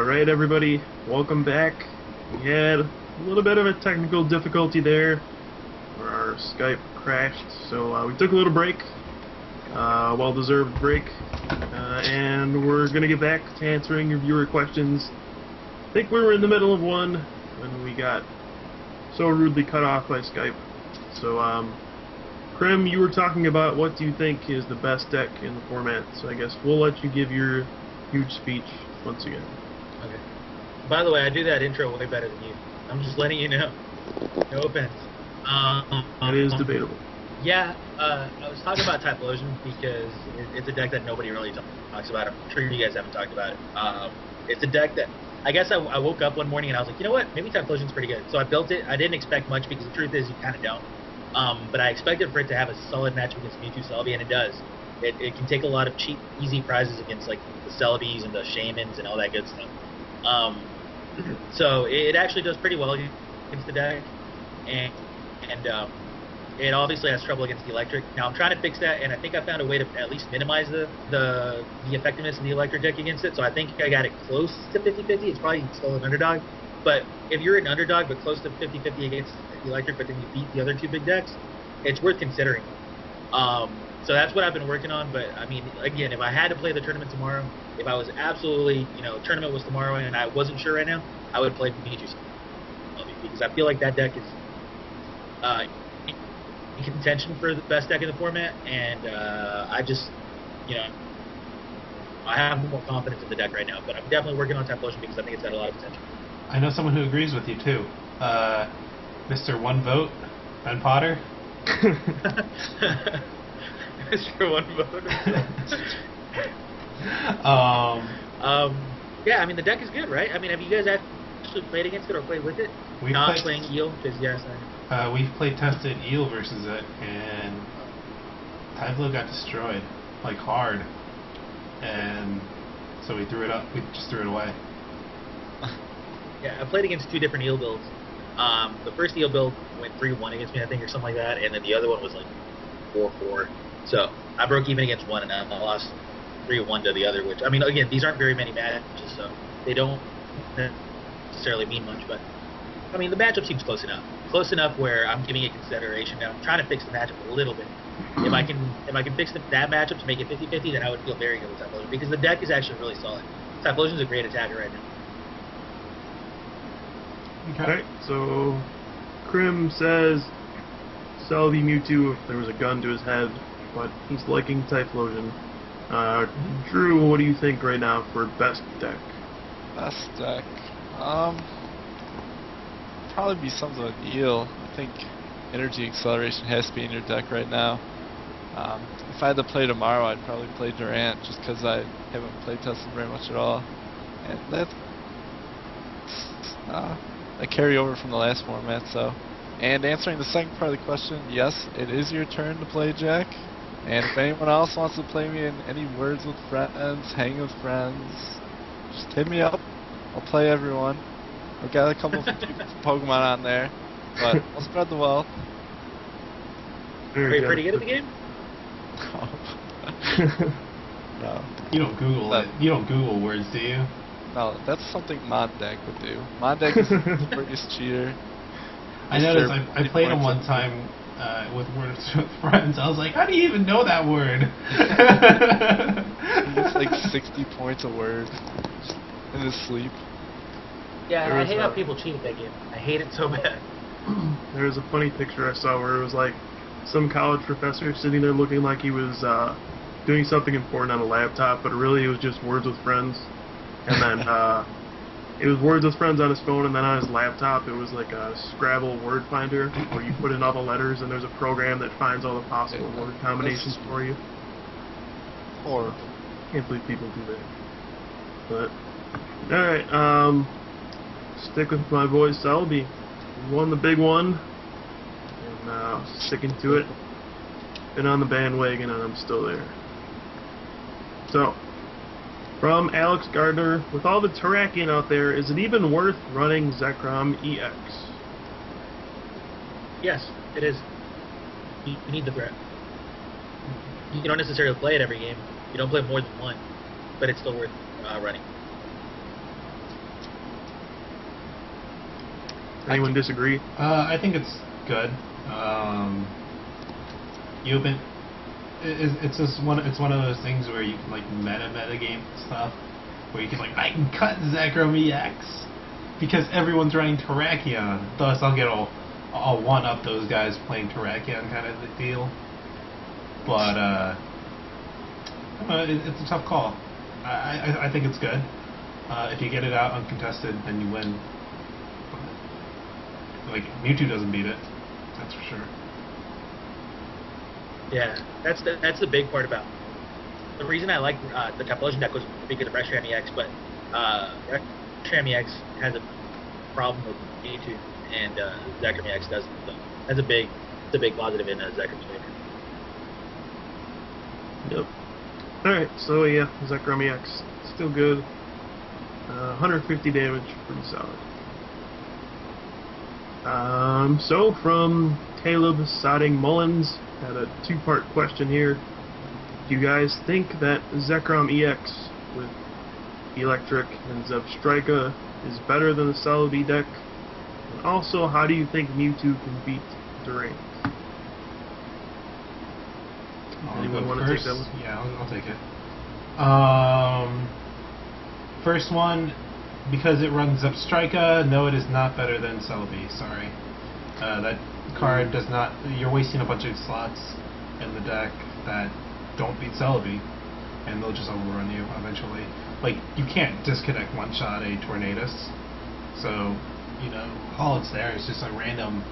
Alright everybody, welcome back. We had a little bit of a technical difficulty there where our Skype crashed, so we took a little break, well-deserved break, and we're going to get back to answering your viewer questions. I think we were in the middle of one when we got so rudely cut off by Skype. So, Krim, you were talking about what do you think is the best deck in the format, so I guess we'll let you give your huge speech once again. Okay. By the way, I do that intro way better than you. I'm just letting you know. No offense. It is debatable. Yeah, I was talking about Typhlosion because it's a deck that nobody really talks about. I'm sure you guys haven't talked about it. It's a deck that I guess I woke up one morning and I was like, you know what? Maybe Typhlosion's pretty good. So I built it. I didn't expect much because the truth is you kind of don't. But I expected for it to have a solid matchup against Mewtwo Celebi, and it does. It can take a lot of cheap, easy prizes against like the Celebis and the Shamans and all that good stuff. So it actually does pretty well against the deck, and it obviously has trouble against the electric. Now I'm trying to fix that, and I think I found a way to at least minimize the effectiveness of the electric deck against it. So I think I got it close to 50-50. It's probably still an underdog, but if you're an underdog but close to 50-50 against the electric, but then you beat the other two big decks, it's worth considering. So that's what I've been working on. But I mean, again, if I had to play the tournament tomorrow, if I was absolutely, tournament was tomorrow and I wasn't sure right now, I would play Mewtwo because I feel like that deck is in contention for the best deck in the format, and I just, I have more confidence in the deck right now. But I'm definitely working on Typhlosion because I think it's got a lot of potential. I know someone who agrees with you too, Mr. One Vote, Ben Potter. Mr. One Vote. Yeah, I mean the deck is good, right? I mean, have you guys actually played against it or played with it? Not playing Eel, because yes. We played tested Eel versus it, and Typhlo got destroyed, like hard, and so we threw it up. We just threw it away. Yeah, I played against two different Eel builds. The first Eel build went 3-1 against me, I think, or something like that, and then the other one was like 4-4. So I broke even against one, and I lost 3-1 to the other. Which, I mean, again, these aren't very many matches, so they don't necessarily mean much. But I mean, the matchup seems close enough where I'm giving it consideration. Now I'm trying to fix the matchup a little bit. If I can fix that matchup to make it 50-50, then I would feel very good with Typhlosion because the deck is actually really solid. Typhlosion's a great attacker right now. Okay, so Krim says Celebi Mewtwo if there was a gun to his head, but he's liking Typhlosion. Drew, what do you think right now for best deck? Best deck? Probably be something with Eel. I think Energy Acceleration has to be in your deck right now. If I had to play tomorrow, I'd probably play Durant just because I haven't play tested very much at all. And that's a carryover from the last format, so. And answering the second part of the question, yes, it is your turn to play Jack. And if anyone else wants to play me in any Words with Friends, Hang with Friends, just hit me up. I'll play everyone. I've got a couple of Pokemon on there, but I'll spread the wealth. Are you pretty good at the game? No. You don't Google it. You don't Google words, do you? No, that's something Mondeck would do. Mondeck is the biggest cheater. I noticed I played him one time with Words with Friends. I was like, how do you even know that word? He gets like 60 points a word in his sleep. Yeah, I hate how people cheat at that game. I hate it so bad. There was a funny picture I saw where it was like some college professor sitting there looking like he was doing something important on a laptop, but really it was just Words with Friends. And then it was Words with Friends on his phone, and then on his laptop it was like a Scrabble word finder where you put in all the letters and there's a program that finds all the possible word combinations for you. Horrible. Can't believe people do that. But alright, stick with my boy Celebi. He won the big one, and sticking to it. Been on the bandwagon, and I'm still there. So, from Alex Gardner, with all the Terrakion out there, is it even worth running Zekrom EX? Yes, it is. You need the threat. You don't necessarily play it every game. You don't play more than one, but it's still worth running. Anyone disagree? I think it's good. You've been. It's just one. It's one of those things where you can like meta game stuff, where you can like I can cut Zekrom EX because everyone's running Terrakion. Thus, I'll get I'll one up those guys playing Terrakion kind of the deal. But it's a tough call. I think it's good. If you get it out uncontested, then you win. Like Mewtwo doesn't beat it, that's for sure. Yeah, that's the big part about the reason I like the Typhlosion deck was because of Reshiram EX, but Reshiram EX has a problem with Mewtwo, and Zekrom EX doesn't. So that's a big positive in Zekrom's favor. Yep. Alright, so yeah, Zekrom EX, still good. 150 damage, pretty solid. So from Caleb Sodding Mullins, had a two-part question here. Do you guys think that Zekrom EX with Electric and Zebstrika is better than the Celebi deck? And also, how do you think Mewtwo can beat Durant? Anyone want to take that one? Yeah, I'll take it. First one, because it runs Zebstrika, no, it is not better than Celebi. Sorry, that card does not. You're wasting a bunch of slots in the deck that don't beat Celebi, and they'll just overrun you eventually. Like you can't disconnect one shot a Tornadus, so you know all it's there is just a random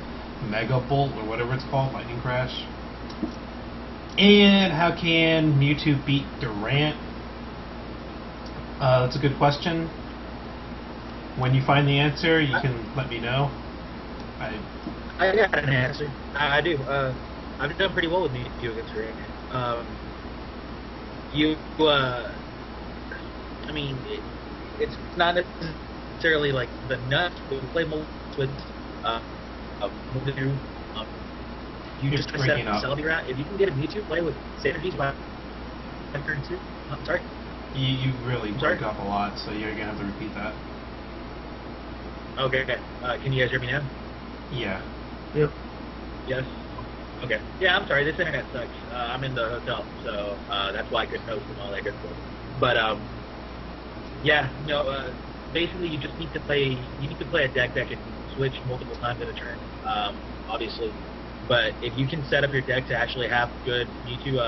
Mega Bolt or whatever it's called, Lightning Crash. And how can Mewtwo beat Durant? That's a good question. When you find the answer, you can let me know. I got an answer. I do. I've done pretty well with Mewtwo against Durant. I mean, it's not necessarily like the nut. We play with Mewtwo. You just set up the Celebi route. If you can get a Mewtwo play with synergies by turn 2, sorry. You really broke up a lot, so you're gonna have to repeat that. Okay. Can you guys hear me now? Yeah. Yep. Yes. Okay. Yeah, I'm sorry. This internet sucks. I'm in the hotel, so that's why I couldn't host and all that good stuff. But yeah, basically you just need to play. You need to play a deck that can switch multiple times in a turn. Obviously. But if you can set up your deck to actually have good Mewtwo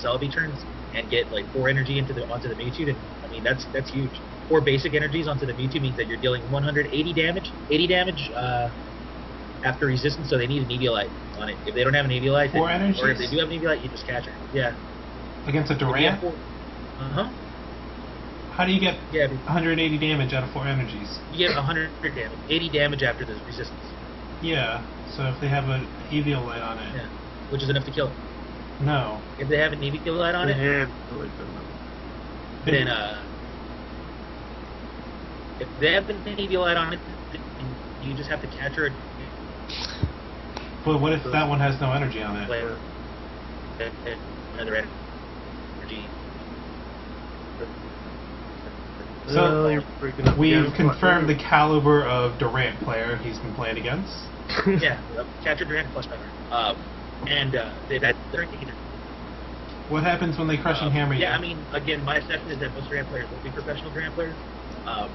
Celebi turns and get like 4 energy onto the Mewtwo, then I mean that's huge. 4 basic energies onto the Mewtwo means that you're dealing 180 damage, 80 damage after resistance. So they need an Eviolite on it. If they don't have an Eviolite, or if they do have an Eviolite, you just catch her. Yeah. Against a Durant. How do you get 180 damage out of 4 energies? You get 100 damage, 80 damage after the resistance. Yeah. So if they have an Eviolite on it, yeah, which is enough to kill it. No. If they have an Eviolite on it, then if they have an Eviolite on it, you just have to catch her. But what if that one has no energy on it? Another energy. So you're breaking up we've again. confirmed the caliber of Durant player he's been playing against. Yeah, catcher Durant plus better. They're either. What happens when they crush and hammer you? Yeah, I mean, again, my assessment is that most Durant players will be professional Durant players. I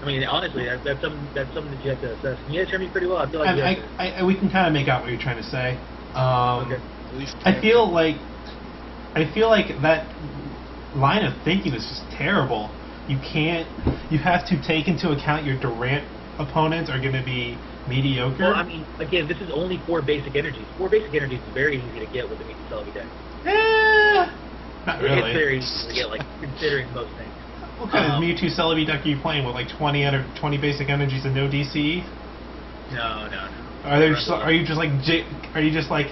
mean, honestly, that's something that you have to assess. You guys hear me pretty well. I feel like we can kind of make out what you're trying to say. Okay. I feel like that line of thinking is just terrible. You have to take into account your Durant opponents are going to be mediocre. Well, I mean, again, this is only 4 basic energies. 4 basic energies is very easy to get with the Mewtwo Celebi deck. Not really. It's very easy to get, like, considering most things. What kind of Mewtwo Celebi deck are you playing with, like 20 basic energies and no DCE? No. Are you just like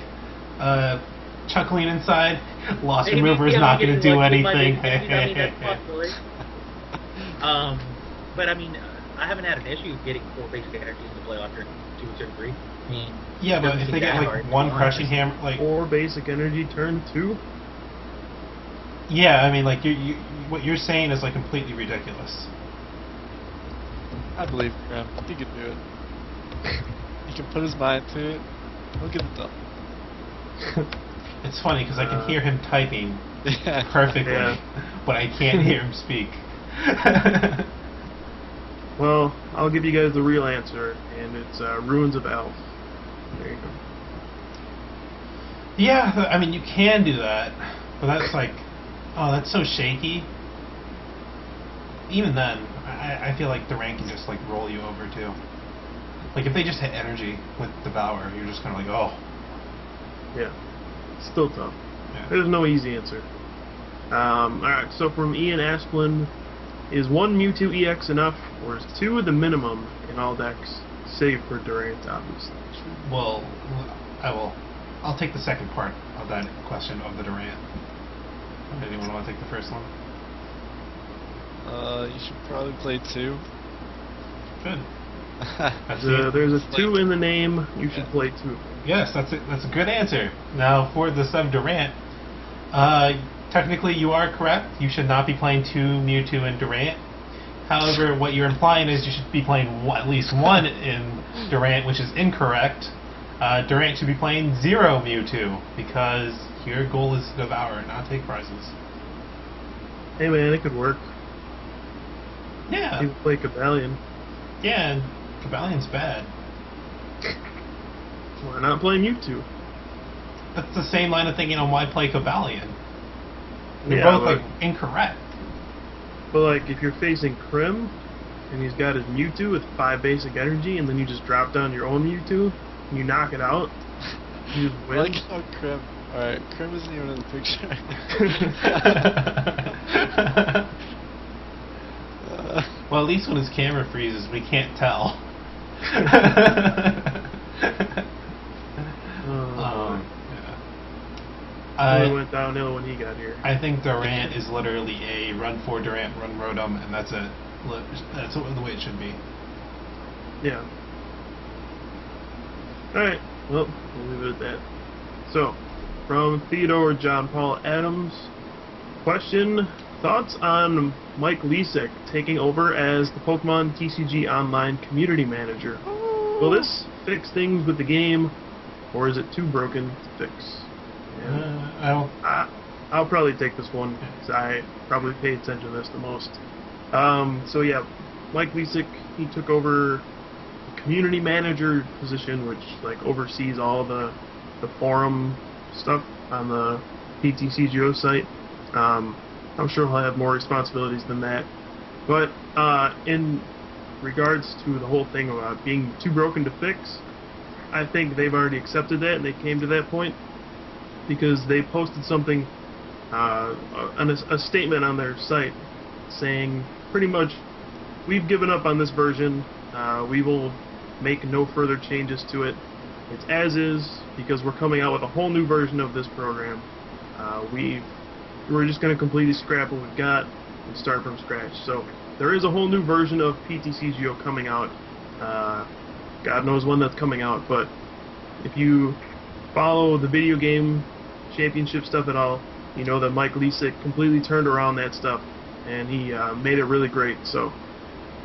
chuckling inside? Lost Remover is not going to do anything. But I mean, I haven't had an issue getting 4 basic energies to play on turn 2 and turn 3. I mean, yeah, but if they get like one crushing hammer, like 4 basic energy turn 2. Yeah, I mean, like what you're saying is like completely ridiculous. I believe Grim. He can do it. He can put his mind to it. He'll get it done. It's funny because I can hear him typing Yeah. perfectly, Yeah. but I can't hear him speak. Well, I'll give you guys the real answer, and it's Ruins of Elf. There you go. Yeah, I mean, you can do that, but that's like, oh, that's so shaky. Even then, I feel like Durant can just like roll you over too. Like if they just hit energy with Devour, you're just kind of like, oh. Yeah. Still tough. Yeah. There's no easy answer. Alright, so from Ian Asplin, is 1 Mewtwo EX enough, or is 2 the minimum in all decks, save for Durant, obviously? Well, I'll take the second part of that question of the Durant. Anyone want to take the first one? You should probably play 2. Good. There's a 2 in the name, you should play 2. Yes, that's a good answer. Now for the sub Durant, technically you are correct. You should not be playing 2 Mewtwo and Durant. However, what you're implying is you should be playing at least 1 in Durant, which is incorrect. Durant should be playing 0 Mewtwo because your goal is to devour, not take prizes. Hey man, it could work. Yeah. You could play Cabalion. Yeah, and Cabalion's bad. Why not play Mewtwo? That's the same line of thinking on why play Cabalion. They're Yeah, both but- like incorrect. But like, if you're facing Krim, and he's got his Mewtwo with 5 basic energy, and then you just drop down your own Mewtwo, and you knock it out, you just I win. like how Krim. Alright, Krim isn't even in the picture. Well, at least when his camera freezes, we can't tell. Oh, yeah. really went downhill when he got here. I think Durant is literally a run for Durant, run Rotom, and that's it. That's the way it should be. Yeah. Alright, well, we'll leave it at that. So, from Theodore John Paul Adams, question, thoughts on Mike Lisek taking over as the Pokemon TCG Online Community Manager? Will this fix things with the game, or is it too broken to fix? I'll probably take this one, because I probably pay attention to this the most. So yeah, Mike Lisek, he took over the community manager position, which like oversees all the forum stuff on the PTCGO site. I'm sure he'll have more responsibilities than that. But in regards to the whole thing about being too broken to fix, I think they've already accepted that, and they came to that point because they posted something, a statement on their site saying pretty much, we've given up on this version, we will make no further changes to it. It's as is, because we're coming out with a whole new version of this program. We're just going to completely scrap what we've got and start from scratch. So there is a whole new version of PTCGO coming out. God knows when that's coming out, but if you follow the video game championship stuff at all, you know that Mike Lisek completely turned around that stuff, and he made it really great. So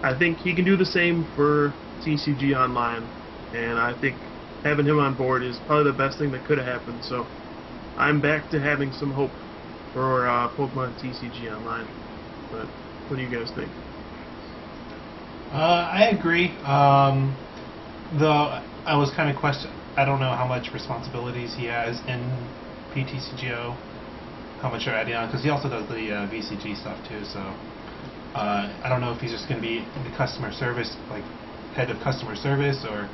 I think he can do the same for TCG Online, and I think having him on board is probably the best thing that could have happened. So I'm back to having some hope for Pokemon TCG Online. But what do you guys think? I agree. Though I was kind of I don't know how much responsibilities he has in PTCGO, how much they're adding on, because he also does the VCG stuff too. So I don't know if he's just going to be the customer service, like head of customer service, or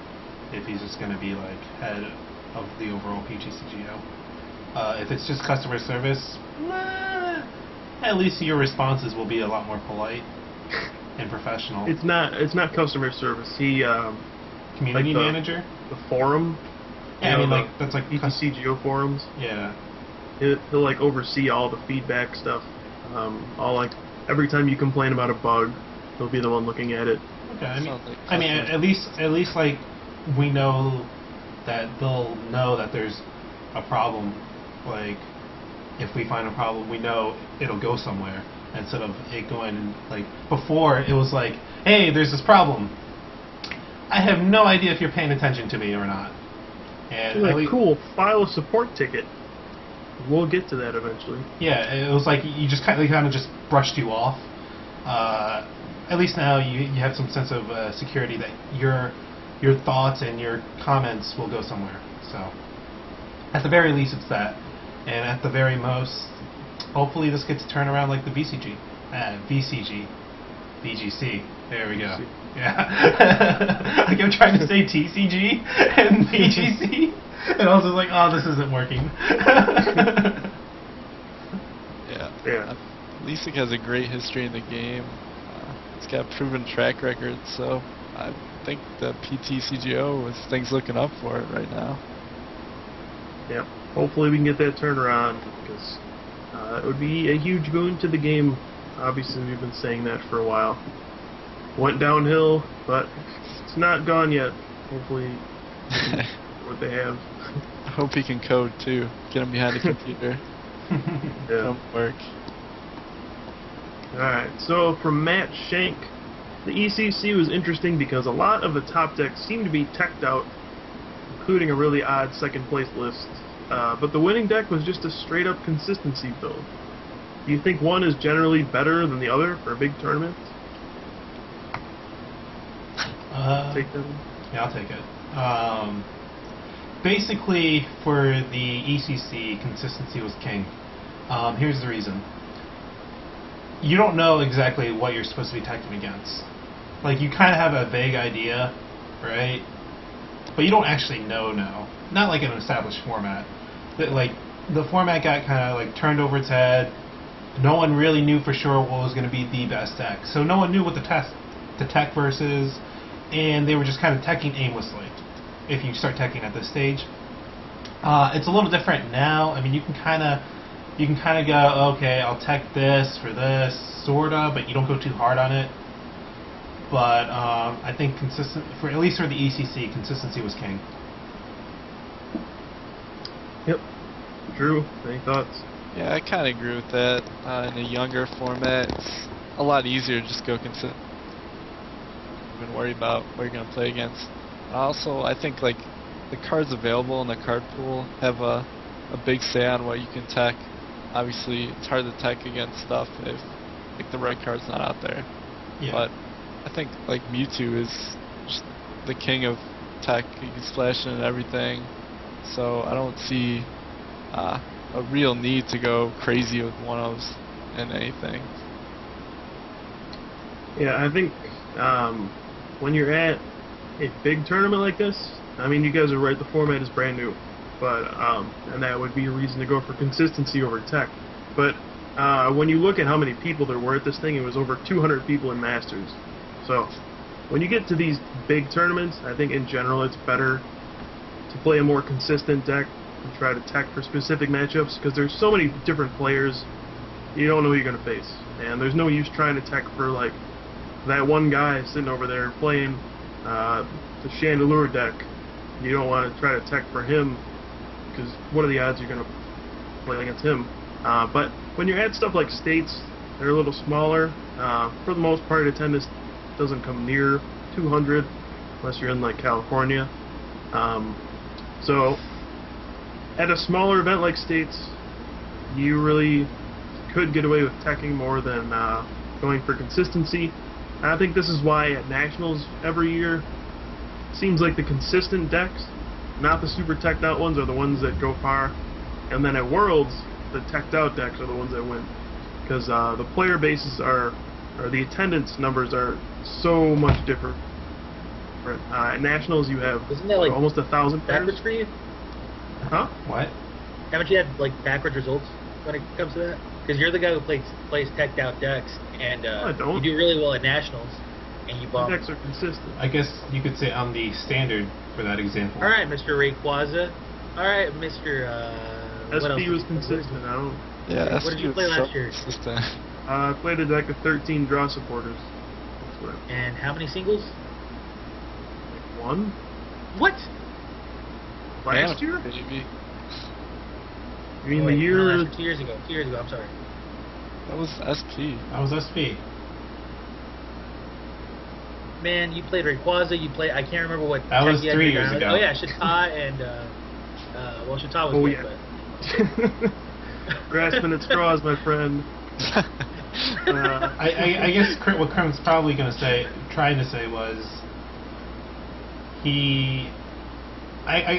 if he's just going to be like head of the overall PTCGO. If it's just customer service, at least your responses will be a lot more polite and professional. It's not customer service. He Community like manager? The forum. Yeah, I You mean, know, like, that's like PTCGO forums. Yeah. He'll like oversee all the feedback stuff. All like every time you complain about a bug, he'll be the one looking at it. Okay, Sounds like I mean, at least like we know that they'll know that there's a problem. Like, if we find a problem, we know it'll go somewhere. instead of it going and, like, before it was like, hey, there's this problem. I have no idea if you're paying attention to me or not. And like, cool, file a support ticket. We'll get to that eventually. Yeah, it was like you just kind of just brushed you off. At least now you have some sense of security that your thoughts and your comments will go somewhere. So at the very least, it's that, and at the very most, hopefully this gets turned around like the VCG, VGC. There we go. Yeah. Like I'm trying to say TCG and VGC, and I was just like, oh, this isn't working. Yeah. At least it has a great history in the game. It's got a proven track record, so I think the PTCGO is things looking up for it right now. Yeah. Hopefully we can get that turned around, because it would be a huge boon to the game. Obviously, we've been saying that for a while. Went downhill, but it's not gone yet. Hopefully, what they have. I hope he can code too. Get him behind a computer. Yeah. Don't work. Alright, so from Matt Shank, the ECC was interesting because a lot of the top decks seem to be teched out, including a really odd second place list. But the winning deck was just a straight up consistency build. Do you think one is generally better than the other for a big tournament? Take that one? Yeah, I'll take it. Basically, for the ECC, consistency was king. Here's the reason. You don't know exactly what you're supposed to be teching against. Like, you kind of have a vague idea, right? But you don't actually know now. Not like an established format. Like, the format got kind of like turned over its head. No one really knew for sure what was going to be the best deck. So no one knew what the tech versus, and they were just kind of teching aimlessly. If you start teching at this stage, it's a little different now. I mean, you can kind of go, okay, I'll tech this for this, sorta, but you don't go too hard on it. But I think at least for the ECC, consistency was king. Yep. Drew, any thoughts? Yeah, I kind of agree with that. In a younger format, it's a lot easier to just go consistent. Even worry about what you're going to play against. Also, I think like the cards available in the card pool have a big say on what you can tech. Obviously, it's hard to tech against stuff if like the right card's not out there. Yeah. But I think like Mewtwo is just the king of tech. You can splash in and everything. So I don't see a real need to go crazy with one-ofs and anything. Yeah, I think when you're at a big tournament like this, I mean, you guys are right, the format is brand new, but and that would be a reason to go for consistency over tech. But when you look at how many people there were at this thing, it was over 200 people in Masters. So when you get to these big tournaments, I think in general it's better to play a more consistent deck and try to tech for specific matchups, because there's so many different players, you don't know who you're going to face. And there's no use trying to tech for like that one guy sitting over there playing the Chandelure deck. You don't want to try to tech for him, because what are the odds you're going to play against him? But when you're at stuff like states, they're a little smaller. For the most part, attendance doesn't come near 200 unless you're in like California. So at a smaller event like states, you really could get away with teching more than going for consistency. And I think this is why at Nationals every year, it seems like the consistent decks, not the super teched out ones, are the ones that go far. And then at Worlds, the teched out decks are the ones that win. Because the player bases or the attendance numbers are so much different. At Nationals, you have Isn't that like almost 1,000 backwards players. for you? Huh? What? Haven't you had like backwards results when it comes to that? Because you're the guy who plays teched out decks, and I don't. you do really well at Nationals, and you The bomb. decks are consistent. I guess you could say I'm the standard for that example. All right, Mr. Rayquaza. All right, Mr. What else? SP was consistent. I don't. Yeah, What did you play last year? Consistent. I played a deck of 13 draw supporters. That's what And how many singles? I won What? last Damn, year. baby. You mean Oh, the wait, year? no, 2 years ago. 2 years ago. I'm sorry. That was SP. I was SP. Man, you played Rayquaza. You played. I can't remember what. That was tech you had 3 in your years ground. ago. Oh yeah, Chita and well, Chita was Oh, good, yeah. but Grasping at straws, my friend. I guess what Crim's probably going to say, trying to say was,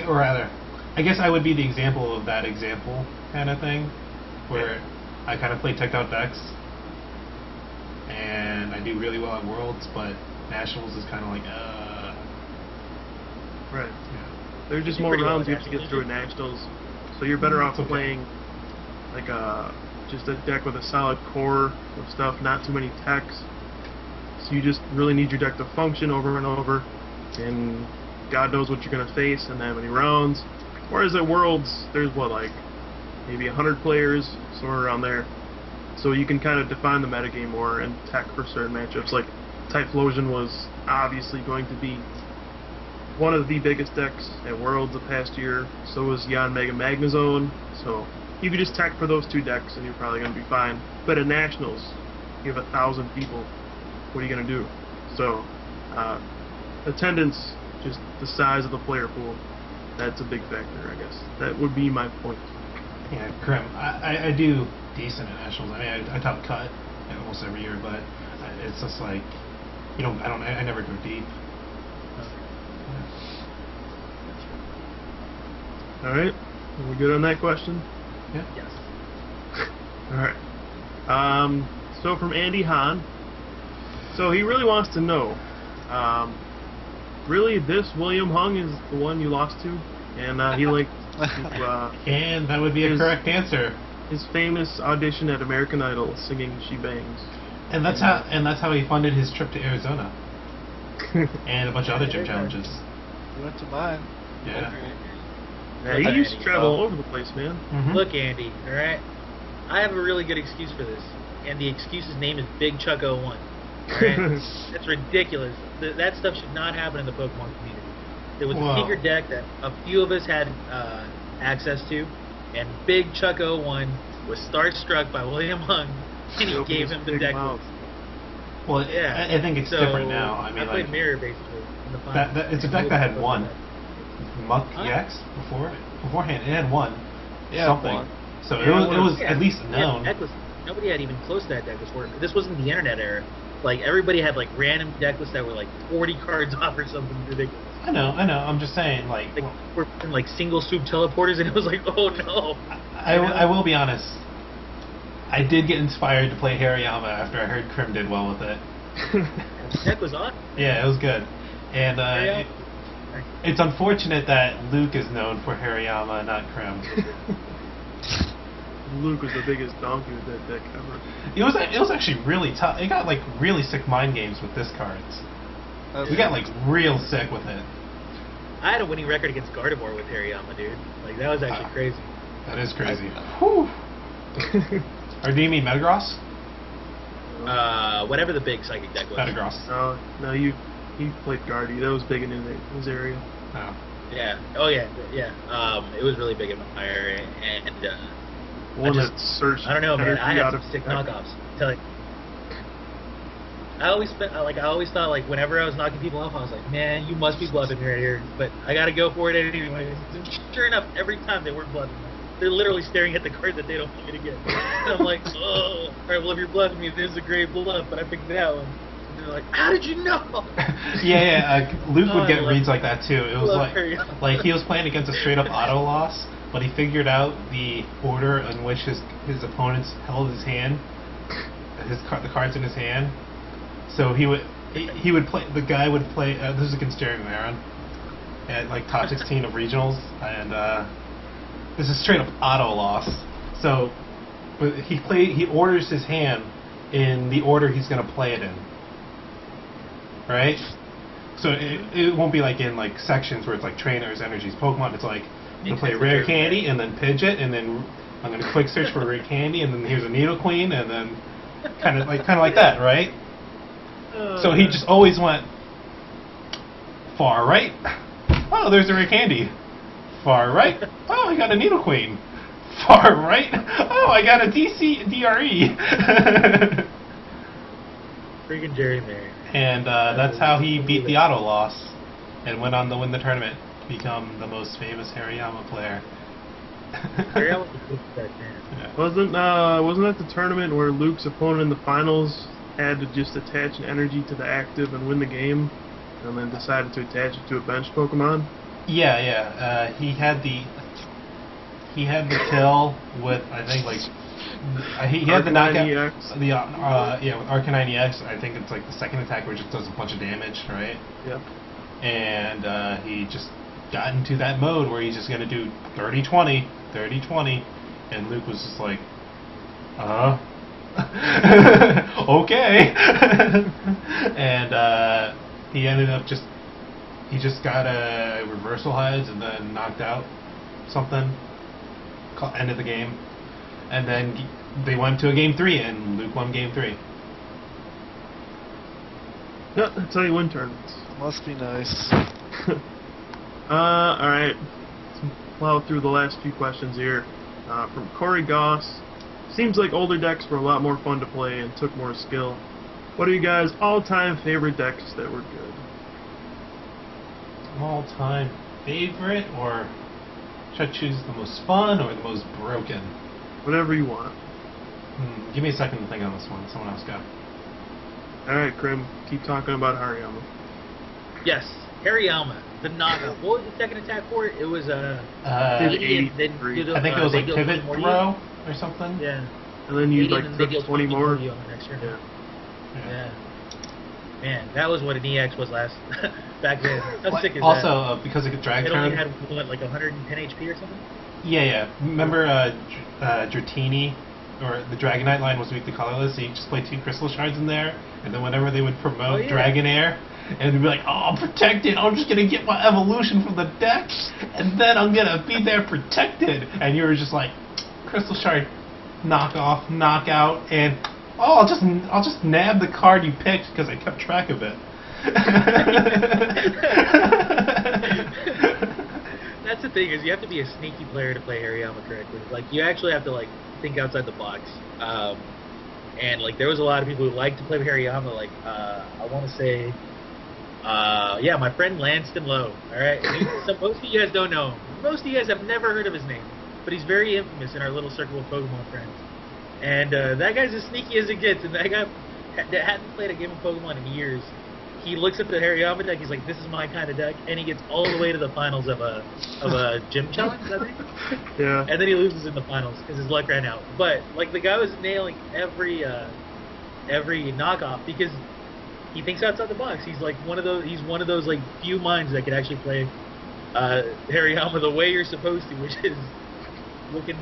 or rather, I guess I would be the example of that example kind of thing, where I kind of play teched out decks, and I do really well at Worlds, but Nationals is kind of like, Right. yeah. There's just You more pretty well rounds you have to get through at Nationals, so you're better off It's okay. playing like just a deck with a solid core of stuff, not too many techs. So you just really need your deck to function over and over, and God knows what you're going to face in that many rounds. Whereas at Worlds, there's what, like maybe 100 players, somewhere around there. So you can kind of define the metagame more and tech for certain matchups. Like Typhlosion was obviously going to be one of the biggest decks at Worlds the past year. So was Yanmega Magnezone. So you could just tech for those 2 decks and you're probably going to be fine. But at Nationals, you have 1,000 people. What are you going to do? So attendance, just the size of the player pool, that's a big factor, I guess. That would be my point. Yeah, Crim. I do decent at Nationals. I mean, I top cut almost every year, but it's just like, I never go deep. Alright, are we good on that question? Yeah. yes. Alright. So from Andy Hahn. So he really wants to know, really this William Hung is the one you lost to? And he linked to, And that would be a Is- correct answer. his famous audition at American Idol singing She Bangs. And that's how he funded his trip to Arizona and a bunch of other gym challenges. You went to mine. Yeah. Yeah, he Look, used to Andy, travel all over the place, man. Mhm. Look, Andy. All right. I have a really good excuse for this, and the excuse's name is Big Chuck 01. Right? That's ridiculous. That stuff should not happen in the Pokemon community. There was Wow. a secret deck that a few of us had access to, and Big Chuck 01 was starstruck by William Hung, and he Opened gave his him the big deck. mouth. Well, Yeah. I think it's So, different now. I mean, I played like Mirror basically. In the that finals. it's a deck that had one. Muck Huh? EX beforehand. It had one. Yeah, something. one. So Yeah, it was Yeah. at least Yeah, known. deck list. Nobody had even close to that deck before. This wasn't the internet era. Like everybody had like random deck lists that were like 40 cards off or something ridiculous. I know. I'm just saying, like, Like we're in like single soup teleporters, and it was like, oh no. I will be honest. I did get inspired to play Hariyama after I heard Crim did well with it. The deck was awesome. Yeah, it was good. And Yeah. it's unfortunate that Luke is known for Hariyama, not Crim. Luke was the biggest donkey with that deck ever. It was actually really tough. It got like really sick mind games with this cards. That's We got like real sick with it. I had a winning record against Gardevoir with Hariyama, dude. Like that was actually crazy. That is crazy. Whew. Or do you mean Metagross? Whatever the big psychic deck was. Metagross. No, he played Guardy. That was big in his area. No. Yeah. Oh yeah. Yeah. It was really big in my area, and One just- that searched. I don't know, man. energy I had out some of sick deck. knockoffs. Tell you. I always thought like whenever I was knocking people off, I was like, man, you must be bluffing right here. But I gotta go for it anyway. Sure enough, every time they weren't bluffing. They're literally staring at the card that they don't want me to get. And I'm like, oh, all right, well if you're bluffing me, this is a great bluff, but I picked that one. And they're like, how did you know? Yeah. Luke Oh, would I get love reads it. like that too. It was Love like Hariyama. he was playing against a straight up auto loss, but he figured out the order in which his opponents held his hand, the cards in his hand. So he would play. The guy would play. This is against Jerry Maron at like top 16 of regionals, and this is straight up auto loss. So, but he orders his hand in the order he's going to play it in, right? So it won't be like in like sections where it's like trainers, energies, Pokemon. It's like I'm going to play Rare Candy and then Pidgeot, and then I'm going to quick search for Rare Candy, and then here's a Nidoqueen, and then kind of like that, right? So he just always went far right. Oh, there's a Rare Candy. Far right. Oh, I got a Nidoqueen. far right. Oh, I got a DRE. Freaking Jerry. And that's how he beat the auto loss and went on to win the tournament, become the most famous Hariyama player. Hariyama was a good deck, man. Yeah. Wasn't that the tournament where Luke's opponent in the finals had to just attach an energy to the active and win the game, and then decided to attach it to a bench Pokemon? Yeah. He had the kill with, I think, like he had the knockout. EX. The with Arcanine EX. I think it's like the second attack where it just does a bunch of damage, right? Yep. And he just got into that mode where he's just gonna do 30-20, 30-20, and Luke was just like, okay. And he ended up just got a reversal heads and then knocked out something. Ended the game, and then they went to a game 3, and Luke won game 3. Yep, that's how you win tournaments. Must be nice. Alright. Let's plow through the last few questions here. From Corey Goss. Seems like older decks were a lot more fun to play and took more skill. What are you guys' all-time favorite decks that were good? All-time favorite, or should I choose the most fun or the most broken? Whatever you want. Give me a second to think on this one. Someone else go. Alright, Krim, keep talking about Hariyama. Yes, Hariyama, the knockoff. What was the second attack for it? It was Did 80, 83. I think it was like they pivot deal 20 throw or something. Yeah. And then you 80 like and they took deal 20 more. on the next turn. Yeah. Yeah. Man, that was what an EX was back then. How sick is Also, that? because it could drag It turn. only had what, like 110 HP or something? Yeah. Remember Dratini, or the Dragonite line was weak to colorless, so you just play 2 crystal shards in there, and then whenever they would promote Dragonair, and it'd be like, oh, I'm protected, I'm just gonna get my evolution from the deck, and then I'm gonna be there protected, and you were just like, crystal shard, knock off, knock out, and I'll just nab the card you picked because I kept track of it. That's the thing, is you have to be a sneaky player to play Hariyama correctly. Like, you actually have to, like, think outside the box. And, like, there was a lot of people who like to play Hariyama. Like, I want to say, yeah, my friend Lanston Lowe, alright? Most of you guys don't know him. Most of you guys have never heard of his name. But he's very infamous in our little circle of Pokemon friends. And that guy's as sneaky as it gets. And that guy that hadn't played a game of Pokemon in years, he looks at the Hariyama deck, he's like, this is my kind of deck, and he gets all the way to the finals of a gym challenge, I think. Yeah. And then he loses in the finals because his luck ran out. But like, the guy was nailing every knockoff because he thinks outside the box. He's like one of those like few minds that can actually play Hariyama the way you're supposed to, which is looking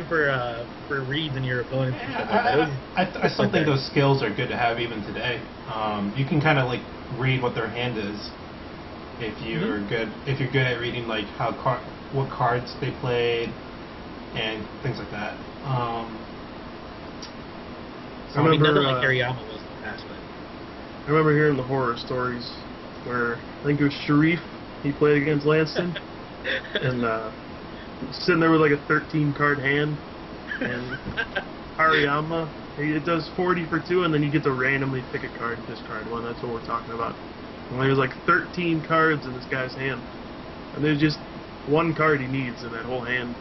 for reads in your opponents. I still think those skills are good to have even today. You can kind of like read what their hand is if you're good at reading like what cards they played and things like that. So I mean, nothing like Hariyama was in the past, but I remember hearing the horror stories where I think it was Sharif, he played against Lanston, and sitting there with like a 13 card hand, and Hariyama, it does 40 for 2, and then you get to randomly pick a card and discard one. That's what we're talking about. And there's like 13 cards in this guy's hand, and there's just one card he needs in that whole hand.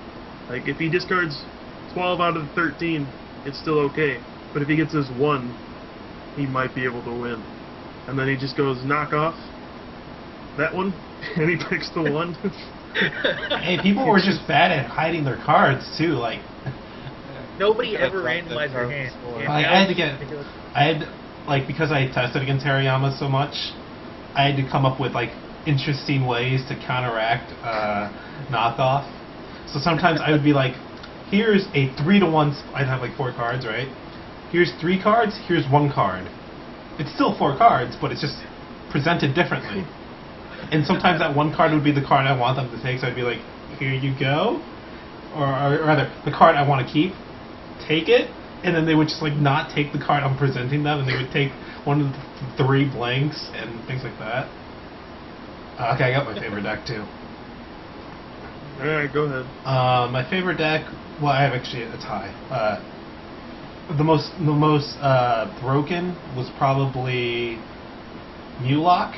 Like, if he discards 12 out of the 13, it's still okay. But if he gets this one, he might be able to win. And then he just goes, knock off that one, and he picks the one. Hey, people were just bad at hiding their cards too. Like, nobody ever randomized their hand. Because I tested against Hariyama so much, I had to come up with like interesting ways to counteract knockoff. So sometimes I would be like, here's a 3-to-1. I'd have like 4 cards, right? Here's 3 cards. Here's 1 card. It's still 4 cards, but it's just presented differently. And sometimes that 1 card would be the card I want them to take, so I'd be like, here you go. Or rather, the card I want to keep, take it. And then they would just like not take the card I'm presenting them, and they would take one of the 3 blanks and things like that. Okay, I got my favorite deck too. Alright, go ahead. My favorite deck Well, I have actually a tie. The most broken was probably Mulock,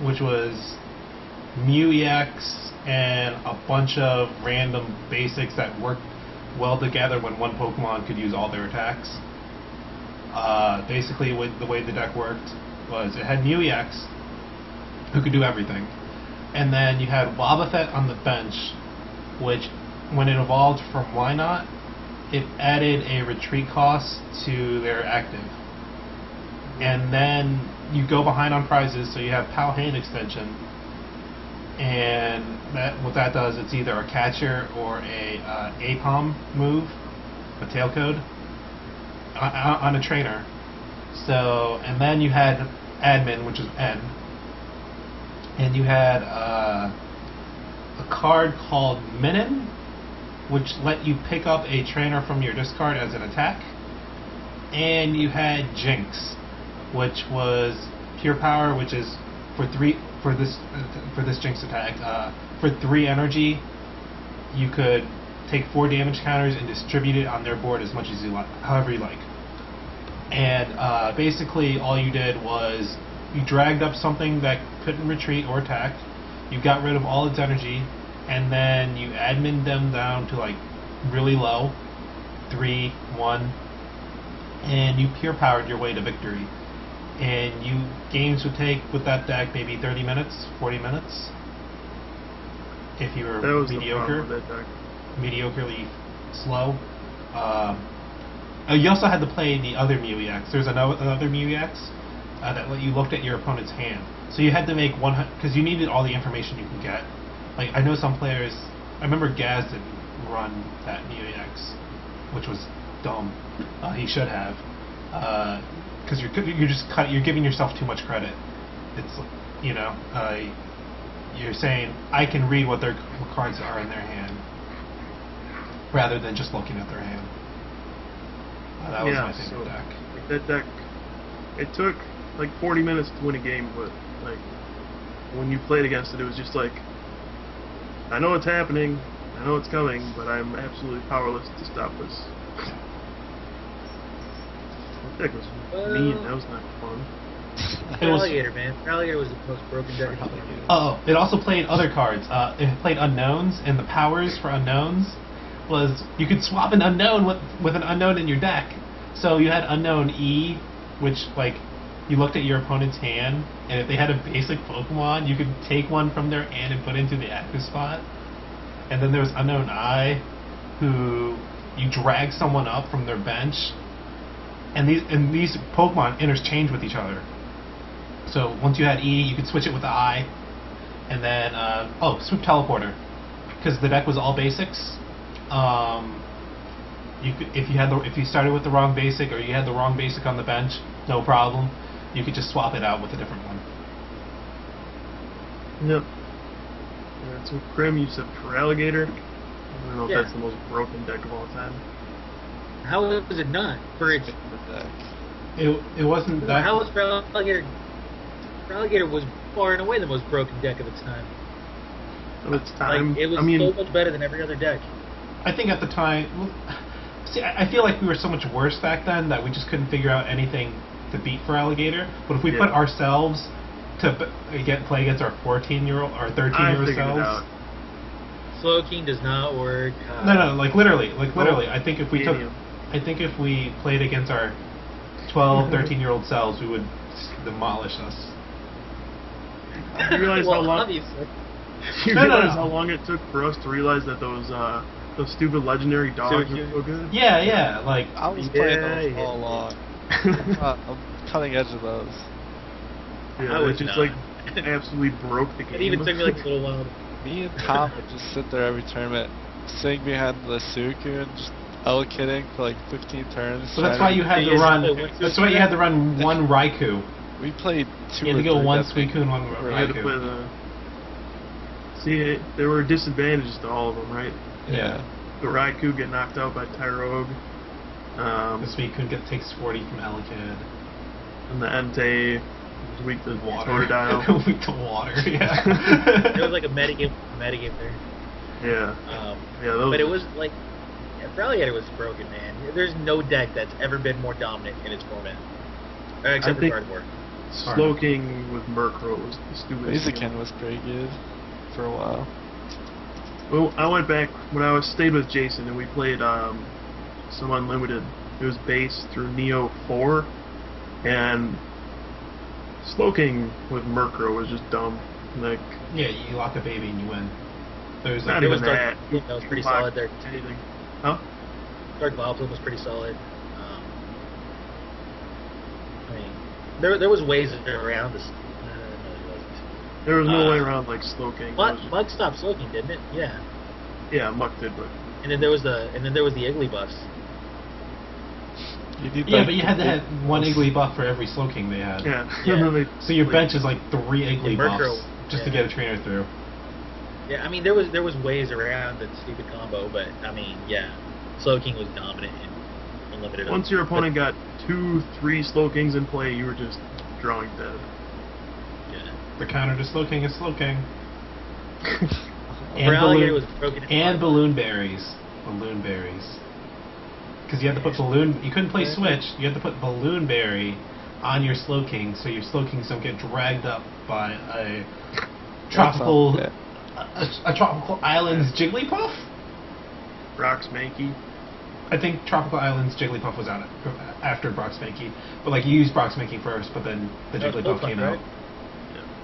which was Mew EX and a bunch of random basics that worked well together when one Pokemon could use all their attacks. Basically, the way the deck worked was it had Mew EX, who could do everything, and then you had Wobbuffet on the bench, which, when it evolved from Wynot, it added a retreat cost to their active. And then you go behind on prizes, so you have Pal Hand extension, and what that does, it's either a catcher or a APOM move, a tailcode, on a trainer. So, and then you had Admin, which is N, and you had a card called Minin, which let you pick up a trainer from your discard as an attack, and you had Jinx, which was pure power, which is for this Jinx attack. For 3 energy, you could take 4 damage counters and distribute it on their board as much as you like, however you like. And basically, all you did was you dragged up something that couldn't retreat or attack. You got rid of all its energy, and then you admin them down to like really low, 3, 1, and you pure powered your way to victory. And games would take with that deck maybe 30 minutes, 40 minutes. If you were mediocre, mediocrely slow. You also had to play the other Mew EX. There's another Mew EX that let you look at your opponent's hand. So you had to make one, because you needed all the information you could get. Like, I know some players, I remember Gaz didn't run that Mew EX, which was dumb. He should have. Because you're giving yourself too much credit. It's, you're saying, I can read what cards are in their hand, rather than just looking at their hand. That was my favorite deck. Like that deck, it took like 40 minutes to win a game, but like when you played against it, it was just like, I know it's happening, I know it's coming, but I'm absolutely powerless to stop this. That deck was mean. That was not fun. Alligator, man. Alligator was the most broken deck. Oh, it also played other cards. It played unknowns, and the powers for unknowns was you could swap an unknown with an unknown in your deck. So you had unknown E, which like you looked at your opponent's hand, and if they had a basic Pokemon, you could take one from their hand and put into the active spot. And then there was unknown I, who you drag someone up from their bench, and these Pokemon interchange with each other. So once you had E, you could switch it with the I, and then Swoop Teleporter, because the deck was all basics. You could, if you started with the wrong basic or you had the wrong basic on the bench, no problem. You could just swap it out with a different one. Yep. Yeah, so Grim, you said for Alligator. I don't know if that's the most broken deck of all time. How was it not? For its it wasn't that. How was for Alligator? For Alligator was far and away the most broken deck of its time. Of its time. Like, it was so much better than every other deck. I think at the time, see, I feel like we were so much worse back then that we just couldn't figure out anything to beat for Alligator. But if we put ourselves to play against our 14-year-old or 13-year-old selves, Slowking does not work. No, like literally. I think if we played against our 12, 13-year-old selves, we would demolish us. You realize how long? Obviously. You realize how long it took for us to realize that those stupid legendary dogs were so good? Yeah, like I was playing those all along. I'm cutting edge of those. Yeah, it just like absolutely broke the game. It even took me like a little while. Me and Tom would just sit there every tournament, sitting behind the Suicune, just kidding for like 15 turns. So that's why you had to run. That's why you had to run one Raikou. We played 2 You had to go one Suicune, one You had to play Raikou. See, there were disadvantages to all of them, right? Yeah. The Raikou get knocked out by Tyrogue. The Suicune takes 40 from Elekid. And the Entei was weak to Water. Totodile. Weak to water, yeah. It was like a metagame there. Yeah. But it was like, Ralliator was broken, man. There's no deck that's ever been more dominant in its format, except for think- Cardboard. Slow King with Murkrow was the stupidest. Blaziken was pretty good for a while. Well, I went back when I was stayed with Jason and we played some Unlimited. It was base through Neo 4, and Slowking with Murkrow was just dumb. Like, Yeah, you lock a baby and you win. There's not like, There even was Dark that. Vileplume that was pretty Block solid there. anything. Huh? Dark Vileplume was pretty solid. I mean, there was ways around this. No, there wasn't. There was no way around like Slowking. Mug stopped Slowking, didn't it? Yeah. Yeah, Muck did, but And then there was the Iggly buffs. You need yeah, like- but you had to have one Iggly buff for every Slowking they had. yeah. Yeah. And then they- So your bench is like 3 Iggly Yeah, Murkrow, buffs just to yeah. get a trainer through. Yeah, I mean there was ways around that stupid combo, but I mean, yeah, Slowking was dominant in Unlimited. Once your opponent got 2-3 Slowkings in play, you were just drawing dead. Yeah. The counter to Slowking is Slowking. Ralliator was broken. and balloon berries. Balloon berries. Because you had to put balloon. You couldn't play Switch. You had to put balloon berry on your Slowking, so your Slowkings don't get dragged up by a tropical, Yeah. a tropical islands Jigglypuff. Brock Spanky. I think Tropical Islands Jigglypuff was out after Brock Spanky, but like you used Brock Spanky first, but then the That was Jigglypuff Pokemon, came right? out.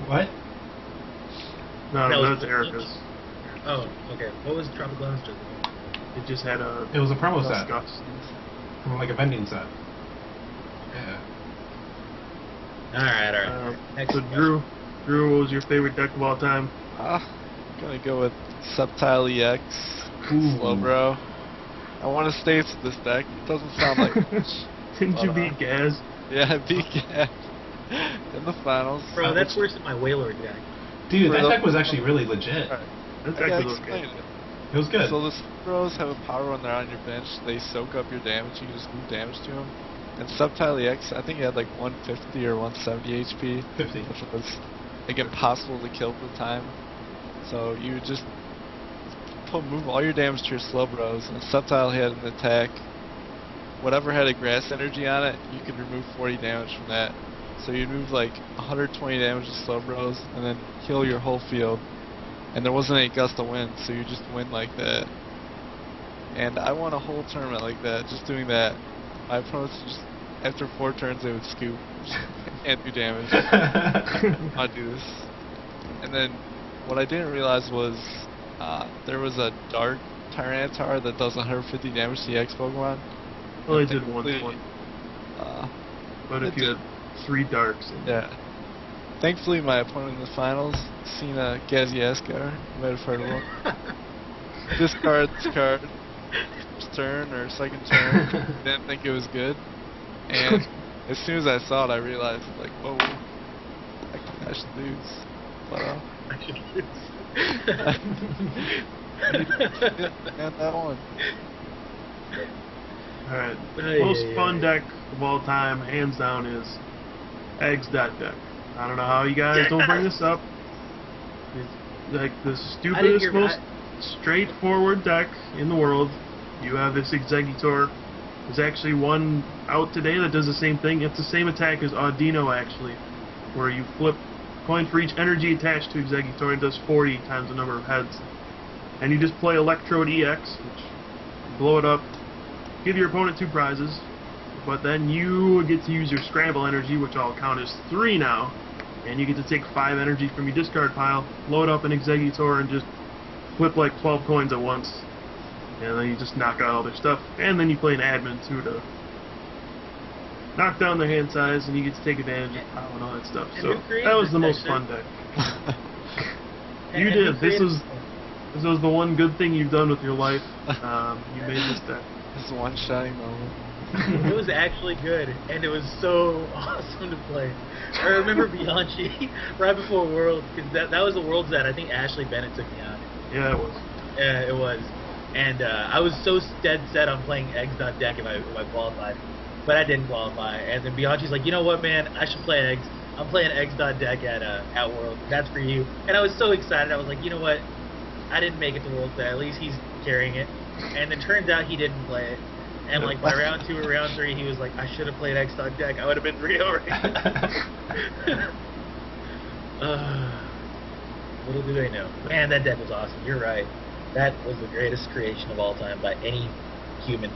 What? No, That was that's Erica's. Oh, okay. What was Tropical Islands Jigglypuff? It just had a It was a promo set Disgust. from like a vending set. Yeah. All right. Next So question. Drew, what was your favorite deck of all time? I'm gonna go with Sceptile EX. Ooh. Slowbro. I want to stay with this deck. It doesn't sound like much. Didn't you But, beat Gaz? Yeah, I beat Gap in the finals. Bro, that's worse than my Wailord deck. Dude, that Well, deck was actually really legit. Alright, That I deck gotta was explain okay. it. It was good. So the Slowbros have a power when they're on your bench. They soak up your damage. You can just move damage to them. And Sceptile EX, I think he had like 150 or 170 HP, 50. which was like impossible to kill at the time. So you would just move all your damage to your Slowbros, and Sceptile had an attack. Whatever had a grass energy on it, you could remove 40 damage from that. So you'd move like 120 damage to Slowbros, and then heal your whole field. And there wasn't any gust of wind, so you just win like that. And I won a whole tournament like that, just doing that. My opponents just, after 4 turns, they would scoop. Can't do damage. I'll do this. And then what I didn't realize was there was a dark Tyranitar that does 150 damage to the EX Pokemon. Well, they did one Thankfully, point. But it if you did. had 3 darks, Yeah. Thankfully, my opponent in the finals, Cena Gaziaskar, you might have heard of him. Discard this card, first turn or second turn. Didn't think it was good. And as soon as I saw it, I realized, like, whoa, I should lose. But, I should lose. and that one. alright. Ay, Most ay, fun ay. deck of all time, hands down, is Eggs.deck. I don't know how you guys don't bring this up. It's like the stupidest, hear most straightforward deck in the world. You have this Exeggutor. There's actually one out today that does the same thing. It's the same attack as Audino, actually, where you flip coin for each energy attached to Exeggutor. It does 40 times the number of heads. And you just play Electrode EX, which you blow it up, give your opponent 2 prizes, but then you get to use your Scramble energy, which I'll count as 3 now, and you get to take 5 energy from your discard pile, load up an Exeggutor, and just flip like 12 coins at once. And then you just knock out all their stuff. And then you play an admin too to knock down their hand size, and you get to take advantage of power and all that stuff. And So who created that was this the deck, most sir? fun deck. And You who did. This created- was the one good thing you've done with your life. You made this deck. This one shining moment. It was actually good, and it was so awesome to play. I remember Bianchi right before Worlds, because that was the Worlds that I think Ashley Bennett took me on. Yeah, it was. Yeah, it was. And I was so dead set on playing Eggs.deck if I qualified, but I didn't qualify. And then Bianchi's like, you know what, man, I should play Eggs. I'm playing Eggs.deck at Worlds. That's for you. And I was so excited. I was like, you know what, I didn't make it to Worlds, but at least he's carrying it. And it turns out he didn't play it. And like by round 2 or round 3, he was like, I should have played X Dog deck. I would have been 3-0 right now. Little do they know. Man, that deck was awesome. You're right. That was the greatest creation of all time by any human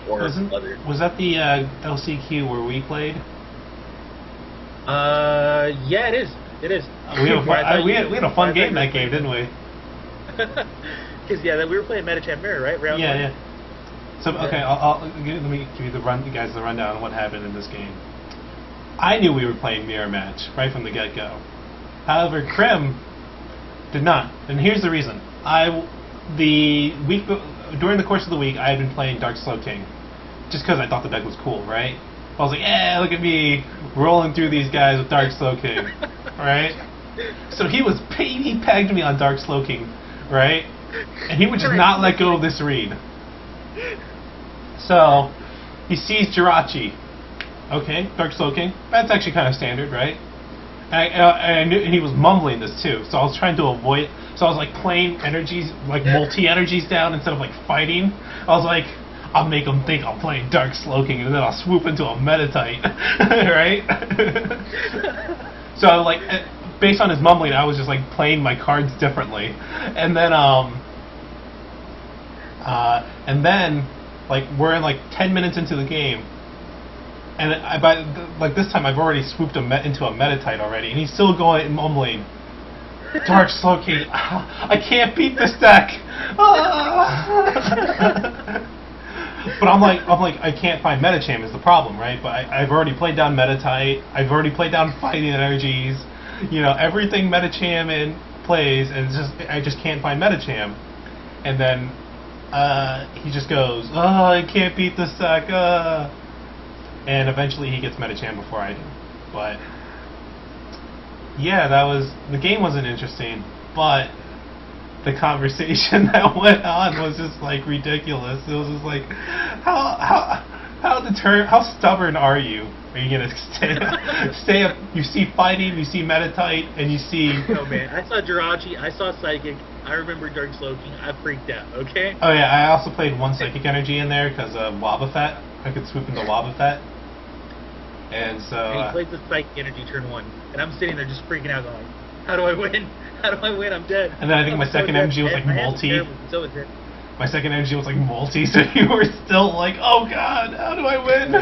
or other. Was that the LCQ where we played? Yeah, it is. It is. We had a fun game that game, didn't we? Because we were playing Metachamp Mirror, right? Round one. Yeah. So okay, let me give you the rundown on what happened in this game. I knew we were playing mirror match right from the get-go. However, Krim did not, and here's the reason. During the course of the week, I had been playing Dark Slow King, just because I thought the deck was cool, right? I was like, yeah, look at me rolling through these guys with Dark Slow King, right? So he pegged me on Dark Slow King, right? And he would just not let go of this read. So he sees Jirachi. Okay, Dark Slow King. That's actually kind of standard, right? And I knew, and he was mumbling this too, so I was trying to avoid. So I was like playing energies, like multi-energies down instead of like fighting. I was like, I'll make him think I'm playing Dark Slow King, and then I'll swoop into a Metatite, right? So like, based on his mumbling, I was just like playing my cards differently, and then like we're in like 10 minutes into the game. And by this time, I've already swooped into a Metatite already, and he's still going and mumbling, "Dark Slow King, I can't beat this deck." But I'm like, I can't find Metacham is the problem, right? But I've already played down Metatite. I've already played down Fighting Energies. You know, everything Metacham plays, and I just can't find Metacham. And then he just goes, "Oh, I can't beat this deck." And eventually he gets Metacham before I do. But yeah, the game wasn't interesting, but the conversation that went on was just like ridiculous. It was just like, how stubborn are you? Are you gonna stay up? You see Fighting, you see Metatite, and you see. No man, I saw Jirachi, I saw Psychic. I remember Dark Slow King. I freaked out. Okay. Oh yeah, I also played one Psychic Energy in there because of Wobbuffet. I could swoop into Wobbuffet. And so and he plays the Psychic Energy turn 1, and I'm sitting there just freaking out, going, "How do I win? How do I win? I'm dead." And then I think my second energy was like multi. So was it. My second energy was like multi, so you were still like, "Oh God, how do I win?"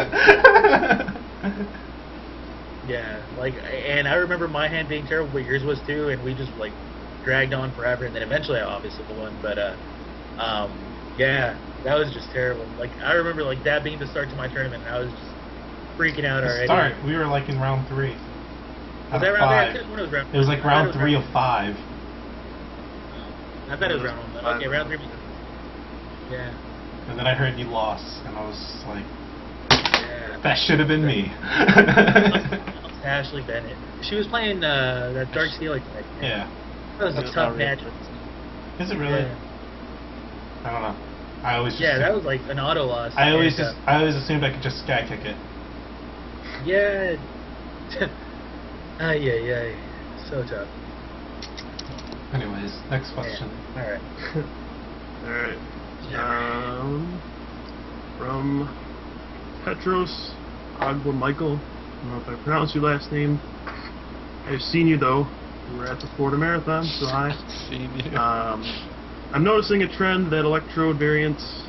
Yeah, like, and I remember my hand being terrible, but yours was too, and we just like dragged on forever, and then eventually I obviously won. But yeah, that was just terrible. Like I remember like that being the start to my tournament, and I was just freaking out already. We were like in round 3. Was that round 3? It was like round 3 of 5. I thought it was round 1. Okay, round 3. Yeah. And then I heard you lost, and I was like, yeah, that should have been me. Ashley Bennett. She was playing that Dark Steelix deck. Yeah. That was a tough match. Is it really? Yeah. I don't know. I always just that was like an auto loss. I always assumed I could just sky kick it. Yeah. Ay. So tough. Anyways, next question. Yeah. Alright. Alright. From Petros Agua Michael. I don't know if I pronounced your last name. I've seen you though. You were at the Florida Marathon, so hi. Seen you. I'm noticing a trend that electrode variants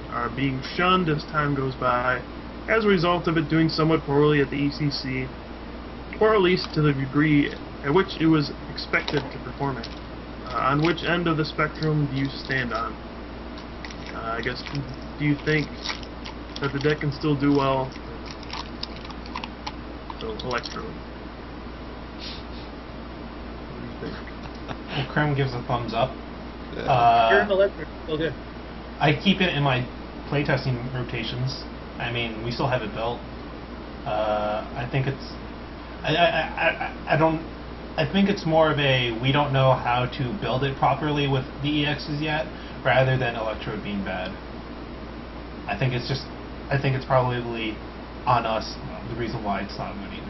are being shunned as time goes by, as a result of it doing somewhat poorly at the ECC, or at least to the degree at which it was expected to perform it. On which end of the spectrum do you stand on? I guess, do you think that the deck can still do well? So, electrode. What do you think? Well, Krem gives a thumbs up. You're in electric, still good. I keep it in my playtesting rotations. I mean, we still have it built. I think it's. I think it's more of a we don't know how to build it properly with the EXs yet, rather than Electrode being bad. I think it's probably on us the reason why it's not winning.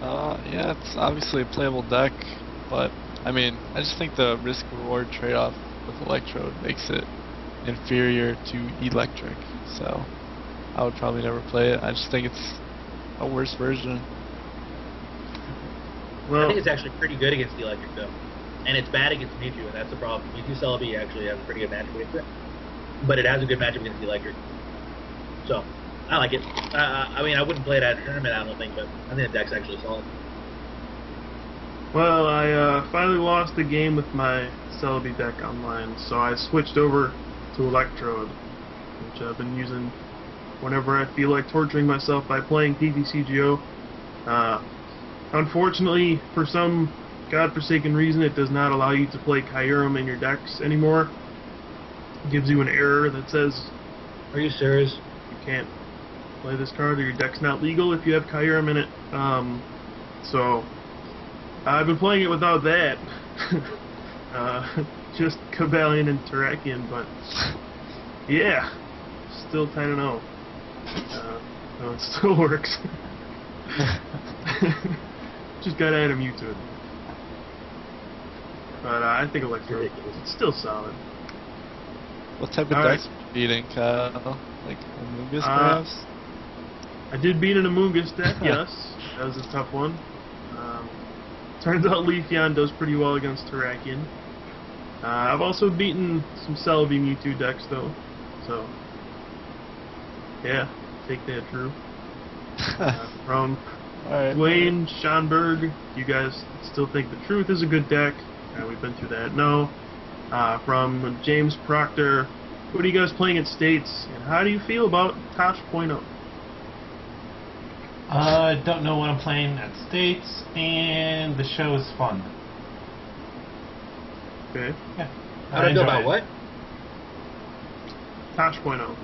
Yeah, it's obviously a playable deck, but I mean, I just think the risk-reward trade-off with electrode makes it inferior to electric. So I would probably never play it. I just think it's a worse version. Well, I think it's actually pretty good against the electric though, and it's bad against Mewtwo, and that's the problem. Mewtwo Celebi actually has a pretty good matchup against it, but it has a good matchup against the electric. So I like it. I mean, I wouldn't play it at a tournament, I don't think, but I think the deck's actually solid. well, I finally lost the game with my Celebi deck online, so I switched over to Electrode, which I've been using whenever I feel like torturing myself by playing PTCGO. Unfortunately, for some godforsaken reason, it does not allow you to play Kyurem in your decks anymore. It gives you an error that says Are you serious? you can't play this card or your deck's not legal if you have Kyurem in it. So I've been playing it without that. Just Kabalion and Terrakion, but yeah, still kind of know. No, it still works. Just gotta add a Mewtwo to it. But I think Electro, it's still solid. What type of All right. decks are you beating, Kyle? Like Amoonguss, perhaps? I did beat an Amoonguss deck, yes. That was a tough one. Turns out Leafeon does pretty well against Terrakion. I've also beaten some Celebi Mewtwo decks, though. So, yeah, take that, Drew. From Alright. Dwayne Schonberg, you guys still think the Truth is a good deck? We've been through that. No. From James Proctor, what are you guys playing at States, and how do you feel about Tosh.0? Don't know what I'm playing at States, and the show is fun. Okay. Yeah. How do I feel about what? Tosh.0.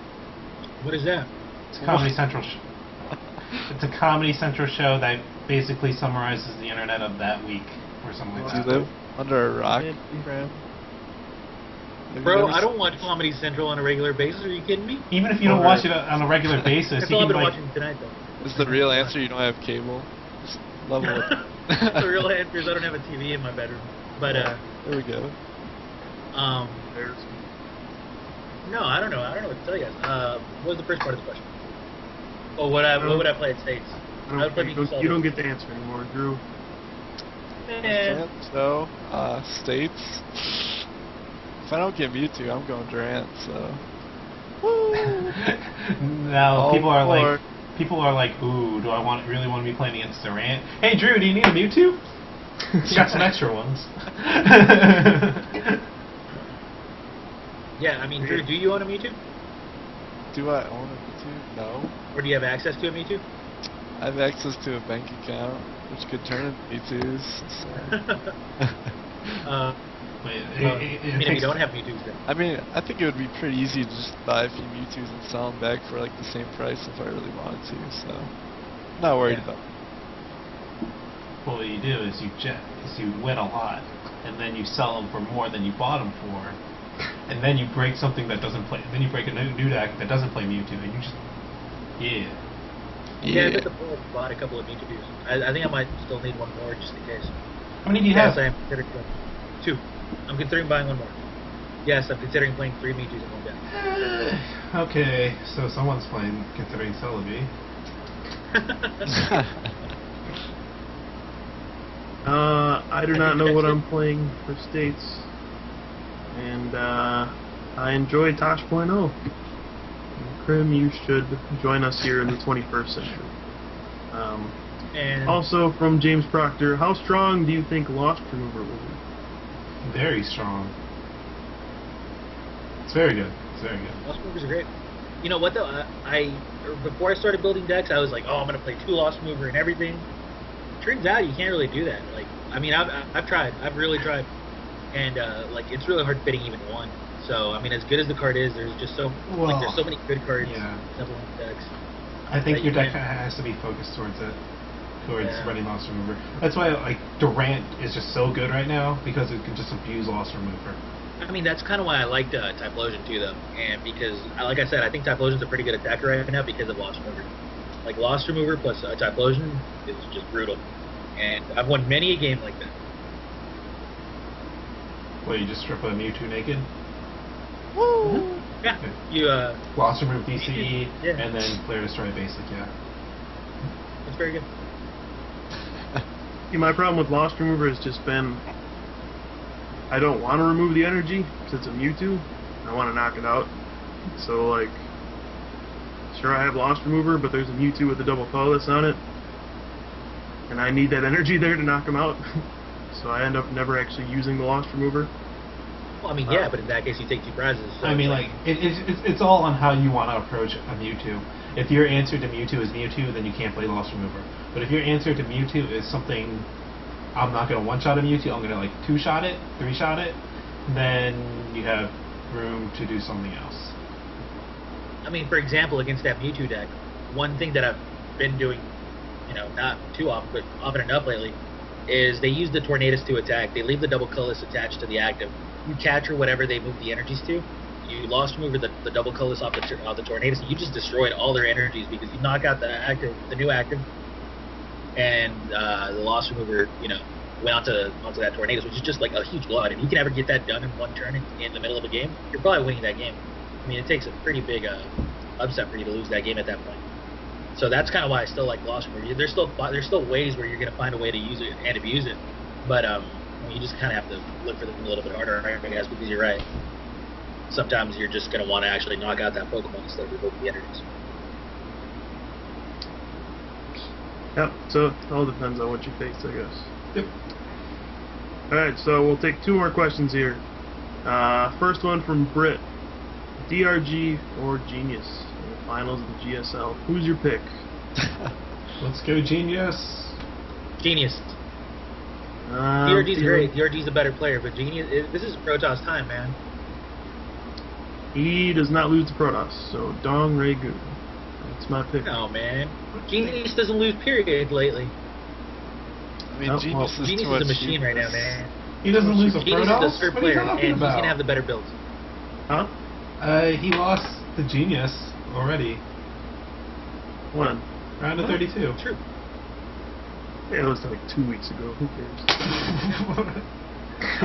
What is that? It's a Comedy Central It's a Comedy Central show that basically summarizes the internet of that week, or something like Do you that. live under a rock, Graham? Have you Bro, never I don't watch Comedy Central on a regular basis. Are you kidding me? Even if you don't watch it on a regular basis, That's you all I've can been like. watching tonight, though. Is the real answer you don't have cable? Just level it. The real answer is I don't have a TV in my bedroom. But There we go. There's no, I don't know. I don't know what to tell you guys. What was the first part of the question? Oh, what would I play at States? I would play you don't get to answer anymore, Drew. Eh. So, States. If I don't get Mewtwo, I'm going Durant, so. Now people are Or- like, ooh, do I really want to be playing against Durant? Hey Drew, do you need a Mewtwo? Got some extra ones. Yeah, I mean, Drew, do you own a Mewtwo? Do I own a Mewtwo? No. Or do you have access to a Mewtwo? I have access to a bank account, which could turn into Mewtwo's. So. Wait, I mean, if you don't have Mewtwo's, then. I mean, I think it would be pretty easy to just buy a few Mewtwo's and sell them back for like the same price if I really wanted to. So, I'm not worried Yeah. about it. Well, what you do is you win a lot, and then you sell them for more than you bought them for, and then you break something that doesn't play. Then you break a new deck that doesn't play Mewtwo, and you just Yeah, I Yeah. bet the board bought a couple of Mewtwo's. I think I might still need one more just in case. How many do you Yes, have? I am considering doing 2. I'm considering buying one more. Yes, I'm considering playing 3 Mewtwo's in one deck. Okay, so someone's considering Celebi. I do not know what I'm playing for States, and I enjoy Tosh.0. Krim, you should join us here in the 21st century. And Also from James Proctor, how strong do you think Lost Remover will be? Very strong. It's very good. It's very good. Lost Movers are great. You know what though? Before I started building decks, I was like, oh, I'm gonna play 2 Lost Mover and everything. Turns out you can't really do that. Like, I mean, I've tried. I've really tried, and like it's really hard fitting even one. So I mean, as good as the card is, there's just there's so many good cards Yeah. in double decks. I think that your you deck can- has to be focused towards it, towards Yeah. running Lost Remover. That's why like Durant is just so good right now because it can just abuse Lost Remover. I mean, that's kind of why I liked Typhlosion too, though, and because, like I said, I think Typhlosion's a pretty good attacker right now because of Lost Remover. Like Lost Remover plus Typhlosion is just brutal, and I've won many a game like that. Where you just strip a Mewtwo naked. Woo! Yeah. Okay. You Lost remove DCE, Yeah. and then Flare Destroy basic, yeah. That's very good. Yeah, my problem with Lost Remover has just been I don't want to remove the energy because it's a Mewtwo. I want to knock it out. So, like, sure, I have Lost Remover, but there's a Mewtwo with a double colorless on it. And I need that energy there to knock him out. So I end up never actually using the Lost Remover. Well, I mean, yeah, but in that case, you take 2 prizes. So I mean, like, it's all on how you want to approach a Mewtwo. If your answer to Mewtwo is Mewtwo, then you can't play Lost Remover. But if your answer to Mewtwo is something, I'm not going to one-shot a Mewtwo, I'm going to, like, 2-shot it, 3-shot it, then you have room to do something else. I mean, for example, against that Mewtwo deck, one thing that I've been doing, not too often, but often enough lately, is they use the Tornadus to attack. They leave the double colorless attached to the active. You capture whatever they move the energies to. You Lost Remover the double colorless off the Tornadus, and you just destroyed all their energies because you knock out the new active, and the Lost Remover, went onto that Tornadus, which is just like a huge blowout. If you can ever get that done in one turn in the middle of a game, you're probably winning that game. I mean, it takes a pretty big upset for you to lose that game at that point. So that's kind of why I still like Lost Remover. There's still ways where you're going to find a way to use it and abuse it, but you just kind of have to look for them a little bit harder, I guess, because you're right. Sometimes you're just going to want to actually knock out that Pokemon instead of revoke the energies. Yep, so it all depends on what you face, I guess. Yep. Alright, so we'll take 2 more questions here. First one from Britt. DRG or Genius in the finals of the GSL. Who's your pick? Let's go, Genius! Genius. DRG's great. DRG's a better player, but Genius, this is Protoss time, man. He does not lose to Protoss, so Dong Regu. That's my pick. No, man. Genius doesn't lose period lately. I mean, Genius is Genius too much is a machine right now, cheapness. man. He doesn't lose a Genius Protoss? is a third What are you player, talking and about? he's gonna have the better builds. Huh? He lost the Genius already. When? Round of 32. True. Yeah, it was like 2 weeks ago. Who cares?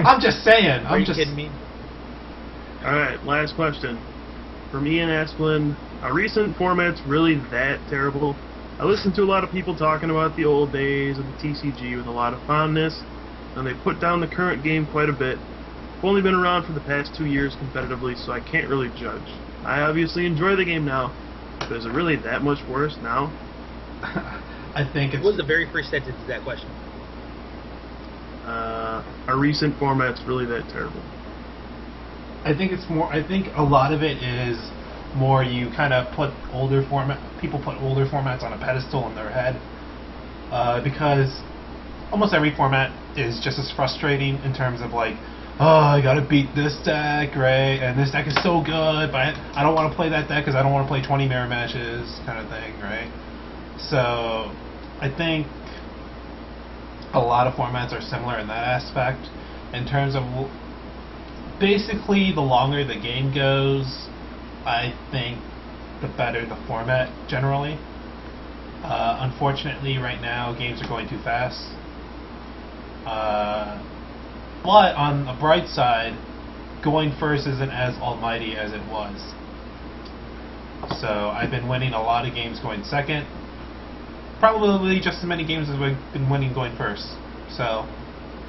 I'm just saying. Are you kidding me? Alright, last question. From Ian Asplin. Are recent formats really that terrible? I listen to a lot of people talking about the old days of the TCG with a lot of fondness, and they put down the current game quite a bit. I've only been around for the past 2 years competitively, so I can't really judge. I obviously enjoy the game now, but is it really that much worse now? I think it's... What was the very first sentence of that question? Are recent formats really that terrible? I think it's more. I think a lot of it is more you kind of put older format. People put older formats on a pedestal in their head because almost every format is just as frustrating in terms of like, oh, I gotta beat this deck, right? And this deck is so good, but I don't want to play that deck because I don't want to play 20 mirror matches, kind of thing, right? So I think a lot of formats are similar in that aspect. In terms of basically, the longer the game goes, I think the better the format generally. Unfortunately, right now, games are going too fast. But on the bright side, going first isn't as almighty as it was. So I've been winning a lot of games going second. Probably just as many games as we've been winning going first. So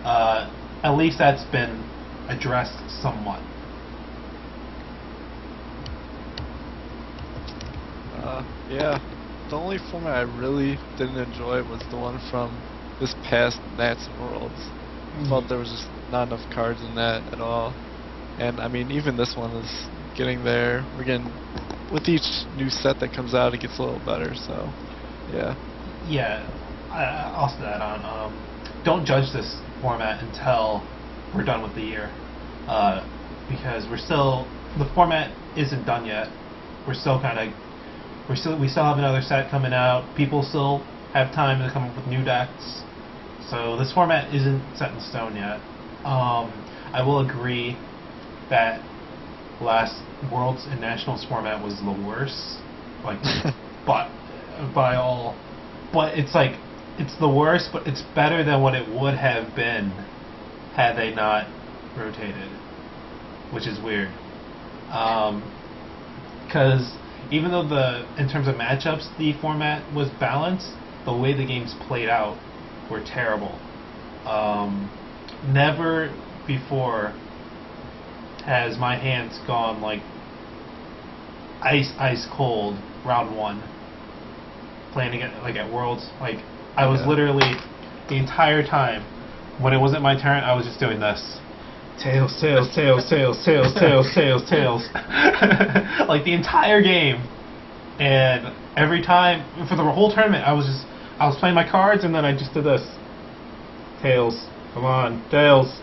at least that's been addressed somewhat. Yeah. The only format I really didn't enjoy was the one from this past Nats and Worlds. I felt there was just not enough cards in that at all. And I mean, even this one is getting there. We're getting, with each new set that comes out, it gets a little better. So, yeah. Yeah, I'll say that on. Don't judge this format until we're done with the year, because the format isn't done yet. We still have another set coming out. People still have time to come up with new decks. So this format isn't set in stone yet. I will agree that last Worlds and Nationals format was the worst. Like, but it's the worst, but it's better than what it would have been had they not rotated, which is weird. Because even though in terms of matchups, the format was balanced, the way the games played out were terrible. Never before has my hands gone like ice cold round one playing at Worlds. Like I was literally the entire time when it wasn't my turn, I was just doing this. Tails, tails, tails, tails, tails, tails, tails, tails. Like the entire game. And every time for the whole tournament I was playing my cards and then I just did this. Tails. Come on, tails.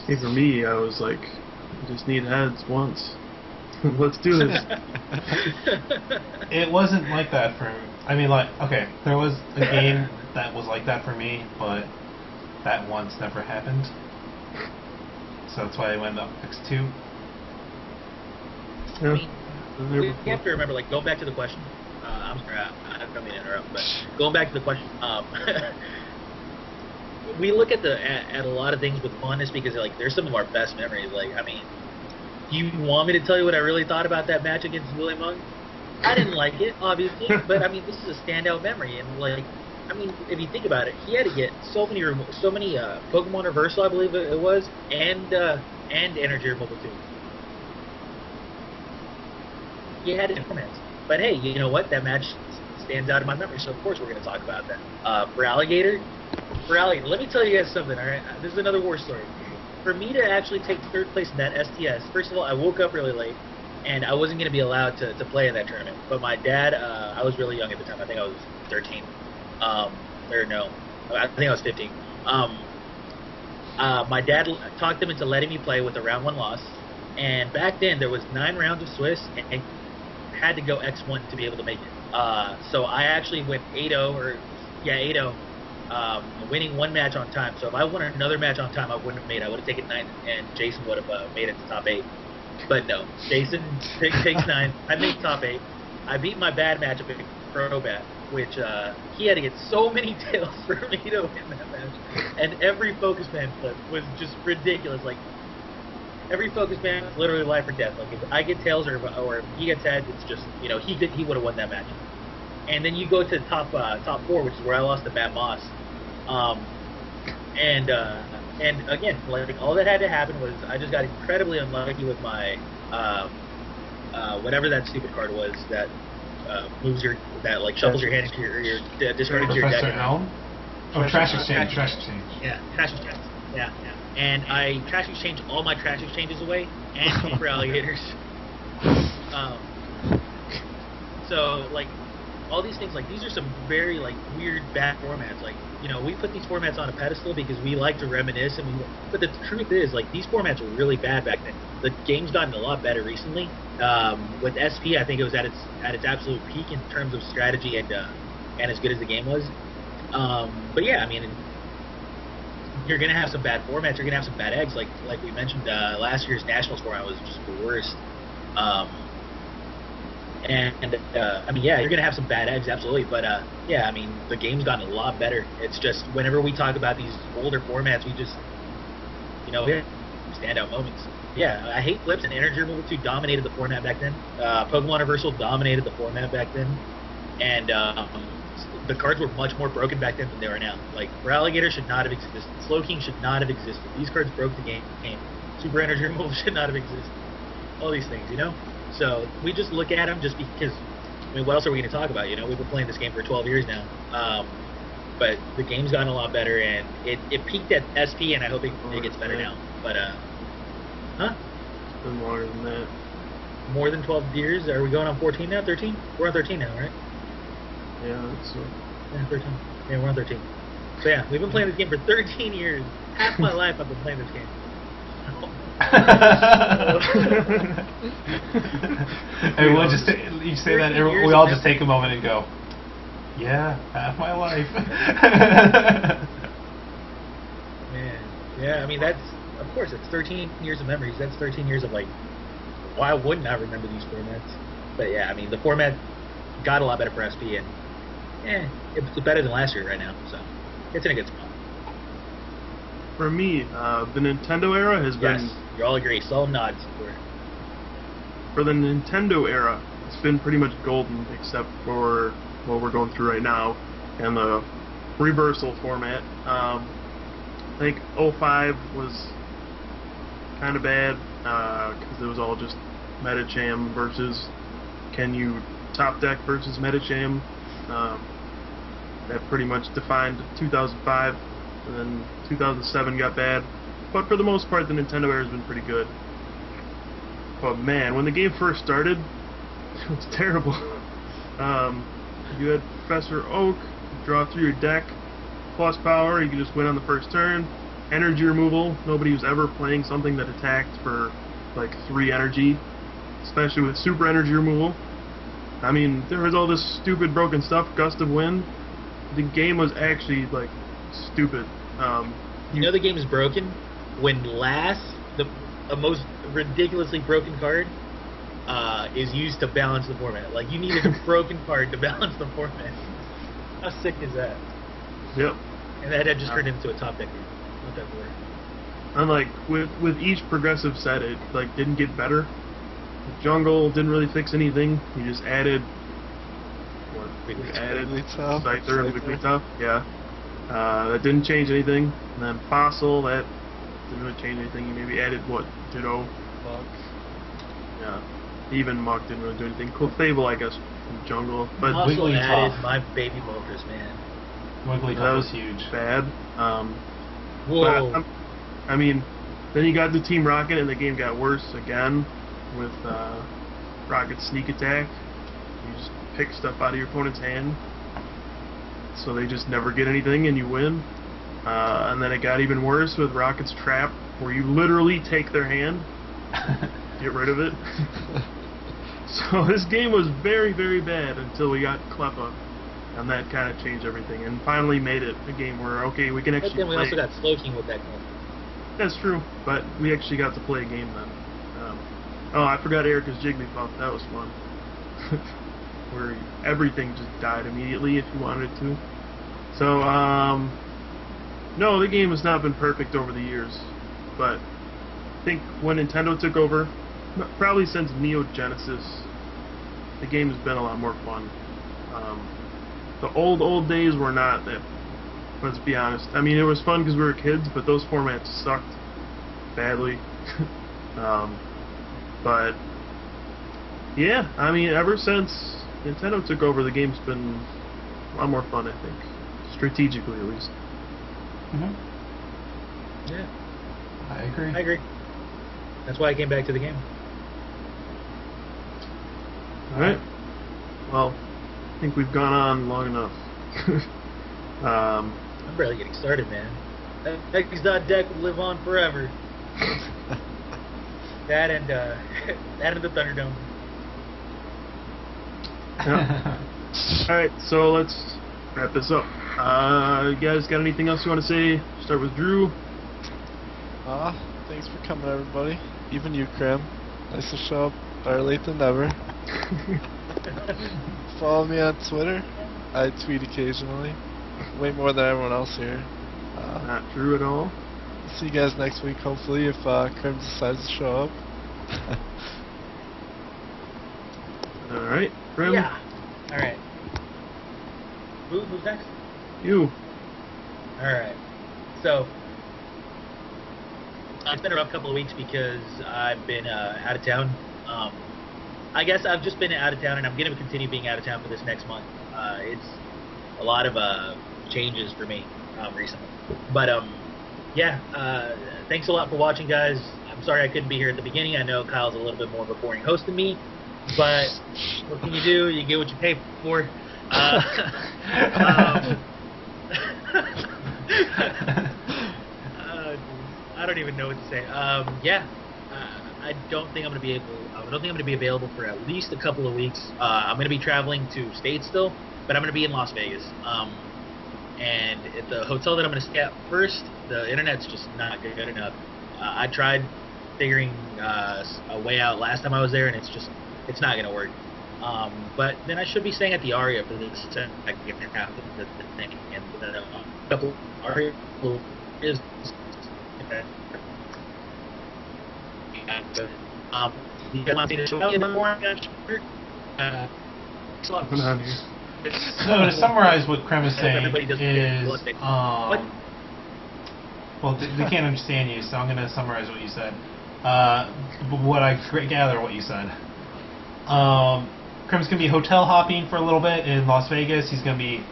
See, for me, I was like, I just need heads once. Let's do this. It wasn't like that for me. I mean, like, okay, there was a game that was like that for me, but that once never happened. So that's why I went up X2. Yeah. I mean, you have to remember, like, going back to the question. I'm sorry, I don't mean to interrupt, but going back to the question. We look at a lot of things with fondness because like there's some of our best memories. Like, I mean, you want me to tell you what I really thought about that match against Willie Monk? I didn't like it, obviously, but I mean, this is a standout memory. And like, I mean, if you think about it, he had to get so many Pokemon Reversal, I believe it was, and Energy Removal too. He had it in formats. But hey, you know what? That match stands out in my memory, so of course we're going to talk about that. For Alligator, let me tell you guys something, alright? This is another war story. For me to actually take third place in that STS, first of all, I woke up really late, and I wasn't going to be allowed to play in that tournament. But my dad, I was really young at the time. I think I was 13. Or no, I think I was 15. My dad talked them into letting me play with a round 1 loss. And back then, there was 9 rounds of Swiss, and had to go X1 to be able to make it. So I actually went 8-0, 8-0. Winning 1 match on time. So if I won another match on time, I wouldn't have made it. I would have taken 9, and Jason would have made it to top 8. But no, Jason takes 9. I made top 8. I beat my bad matchup at Crobat, which he had to get so many tails for me to win that match. And every focus band flip was just ridiculous. Like every focus band was literally life or death. Like if I get tails or if he gets heads, it's just he would have won that match. And then you go to top 4, which is where I lost to Matt Moss. And again, like all that had to happen was I just got incredibly unlucky with my whatever that stupid card was that shuffles your hand into your discard into your deck. Helm? Oh, Trash Exchange. Trash Exchange. Yeah, Trash Exchange. Yeah. And I Trash Exchange all my Trash Exchanges away and Super Alligators. So like all these things, like these are some very like weird bad formats. Like we put these formats on a pedestal because we like to reminisce, but the truth is like these formats were really bad back then. The game's gotten a lot better recently. With SP, I think it was at its absolute peak in terms of strategy and as good as the game was. But yeah, I mean, you're gonna have some bad formats. You're gonna have some bad eggs. Like we mentioned, last year's Nationals format was just the worst. I mean, yeah, you're going to have some bad eggs, absolutely. But, yeah, I mean, the game's gotten a lot better. It's just whenever we talk about these older formats, we just, we have standout moments. Yeah, I hate flips, and Energy Removal 2 dominated the format back then. Pokemon Reversal dominated the format back then. And the cards were much more broken back then than they are now. Like, for Alligator should not have existed. Slowking should not have existed. These cards broke the game. Super Energy Removal should not have existed. All these things, So we just look at them just because, I mean, what else are we going to talk about? We've been playing this game for 12 years now. But the game's gotten a lot better, and it peaked at SP, and I hope it gets better now. But, huh? It's been longer than that. More than 12 years? Are we going on 14 now? 13? We're on 13 now, right? Yeah, that's Yeah, 13. Yeah, we're on 13. So yeah, we've been playing this game for 13 years. Half my life I've been playing this game. Everyone you say that, we all just take a moment and go, yeah, half my life. Man, yeah, I mean, that's, of course, it's 13 years of memories. That's 13 years of, like, why wouldn't I remember these formats? But yeah, I mean, the format got a lot better for SP, and it's better than last year right now, so it's in a good spot. for me, the Nintendo era has Yes, been, you all agree. Solid nods. for the Nintendo era, it's been pretty much golden, except for what we're going through right now, and the reversal format. I think '05 was kind of bad, because it was all just Metacham versus can you top deck versus Metacham. That pretty much defined 2005, and then 2007 got bad. But for the most part, the Nintendo era has been pretty good. But man, when the game first started, it was terrible. You had Professor Oak, draw through your deck, plus power, you could just win on the first turn. Energy removal, nobody was ever playing something that attacked for like 3 energy, especially with super energy removal. I mean, there was all this stupid broken stuff, gust of wind. The game was actually like stupid. You know the game is broken when the most ridiculously broken card is used to balance the format. Like, you needed a broken card to balance the format. How sick is that? Yep. And that had just turned into a top deck. Not that boring. And like with each progressive set, it like didn't get better. The jungle didn't really fix anything. You just added what? You added Scyther and Wigglytuff. Yeah. That didn't change anything. And then Fossil, that didn't really change anything. You maybe added what? Ditto. Muck. Yeah. Even Muck didn't really do anything. Clefable, I guess, from jungle. But Also Wigglytuff. added my baby Moltres, man. Wigglytuff that was huge. bad. Whoa. But, I mean, then you got the Team Rocket, and the game got worse again with Rocket's sneak attack. You just pick stuff out of your opponent's hand, so they just never get anything, and you win. And then it got even worse with Rocket's trap, where you literally take their hand, get rid of it. So this game was very, very bad until we got Kleppa, and that kind of changed everything, and finally made it a game where, okay, we can But actually then we play. also got Slowking with that game. That's true, but we actually got to play a game then. Oh, I forgot Erica's Jigglypuff. That was fun. Where everything just died immediately if you wanted it to. So, no, the game has not been perfect over the years, but I think when Nintendo took over, probably since Neo Genesis, the game has been a lot more fun. The old days were not that. Let's be honest. I mean, it was fun because we were kids, but those formats sucked badly. But yeah, I mean, ever since Nintendo took over, the game's been a lot more fun. I think, strategically at least. Yeah, I agree. I agree. That's why I came back to the game. All right. Well, I think we've gone on long enough. I'm barely getting started, man. That deck will live on forever. That and the Thunderdome. Yeah. All right, so let's wrap this up. You guys got anything else you want to say? Start with Drew. Thanks for coming, everybody. Even you, Krim. Nice to show up. Better late than never. Follow me on Twitter. I tweet occasionally. Way more than everyone else here. Not true at all. See you guys next week, hopefully, if Krim decides to show up. All right, Krim. Yeah. All right. Who's next? You. All right. So it's been a rough couple of weeks because I've been out of town. I guess I've just been out of town, and I'm going to continue being out of town for this next month. It's a lot of changes for me recently. But yeah, thanks a lot for watching, guys. I'm sorry I couldn't be here at the beginning. I know Kyle's a little bit more of a boring host than me, but what can you do? You get what you pay for. I don't even know what to say. Yeah, I don't think I'm gonna be able. I don't think I'm gonna be available for at least a couple of weeks. I'm gonna be traveling to states still, but I'm gonna be in Las Vegas. And at the hotel that I'm gonna stay at first, the internet's just not good enough. I tried figuring a way out last time I was there, and it's not gonna work. But then I should be staying at the Aria for this second half of the thing, and a couple Aria is You guys want to see the show a little bit more? Coming on here. So to summarize what Krem is saying Everybody does is, realistic. What? well, they can't understand you, so I'm going to summarize what you said. What I gather what you said. Krem's going to be hotel hopping for a little bit in Las Vegas. He's going to be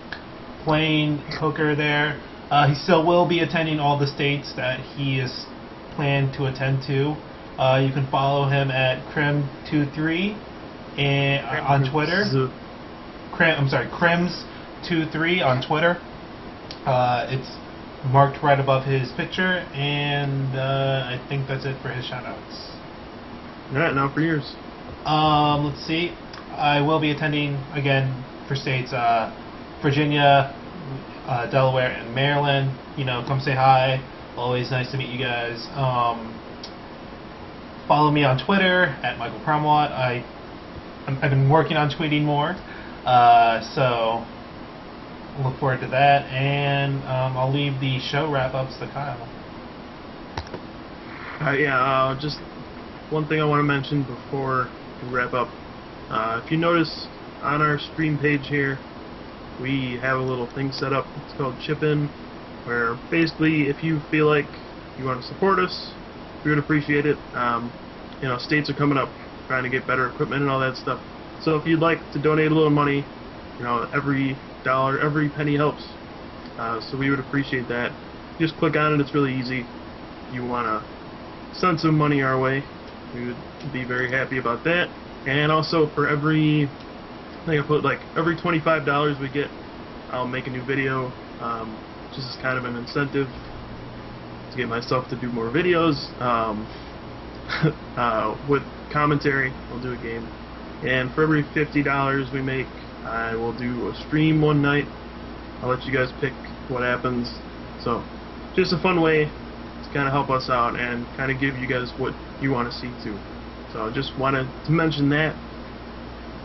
playing poker there. He still will be attending all the states that he is planned to attend to. You can follow him at Krem23 on Twitter. Krems23 on Twitter. It's marked right above his picture, and I think that's it for his shoutouts. Alright, now for yours. Let's see. I will be attending again for states Virginia, Delaware, and Maryland. You know, come say hi. Always nice to meet you guys. Follow me on Twitter at Michael Promwat. I've been working on tweeting more, so look forward to that. And I'll leave the show wrap-ups to Kyle. Just one thing I want to mention before we wrap up. If you notice on our stream page here, we have a little thing set up. It's called Chip In, where basically if you feel like you want to support us, we would appreciate it. You know, states are coming up, trying to get better equipment and all that stuff. So if you'd like to donate a little money, you know, every dollar, every penny helps. So we would appreciate that. Just click on it, it's really easy. If you want to send some money our way, we would be very happy about that. And also for every, I think I put like every $25 we get, I'll make a new video, just as kind of an incentive to get myself to do more videos. With commentary, we'll do a game. And for every $50 we make, I will do a stream one night. I'll let you guys pick what happens. So, just a fun way to kind of help us out and kind of give you guys what you want to see too. So, I just wanted to mention that.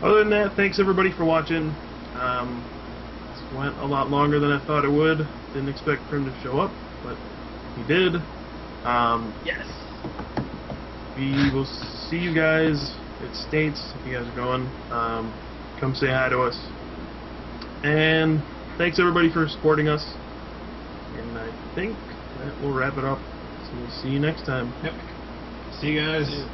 Other than that, thanks everybody for watching. This went a lot longer than I thought it would. Didn't expect for him to show up, but he did. Yes. We will see you guys at States if you guys are going. Come say hi to us. And thanks everybody for supporting us. And I think that will wrap it up. So we'll see you next time. Yep. See you guys. See ya.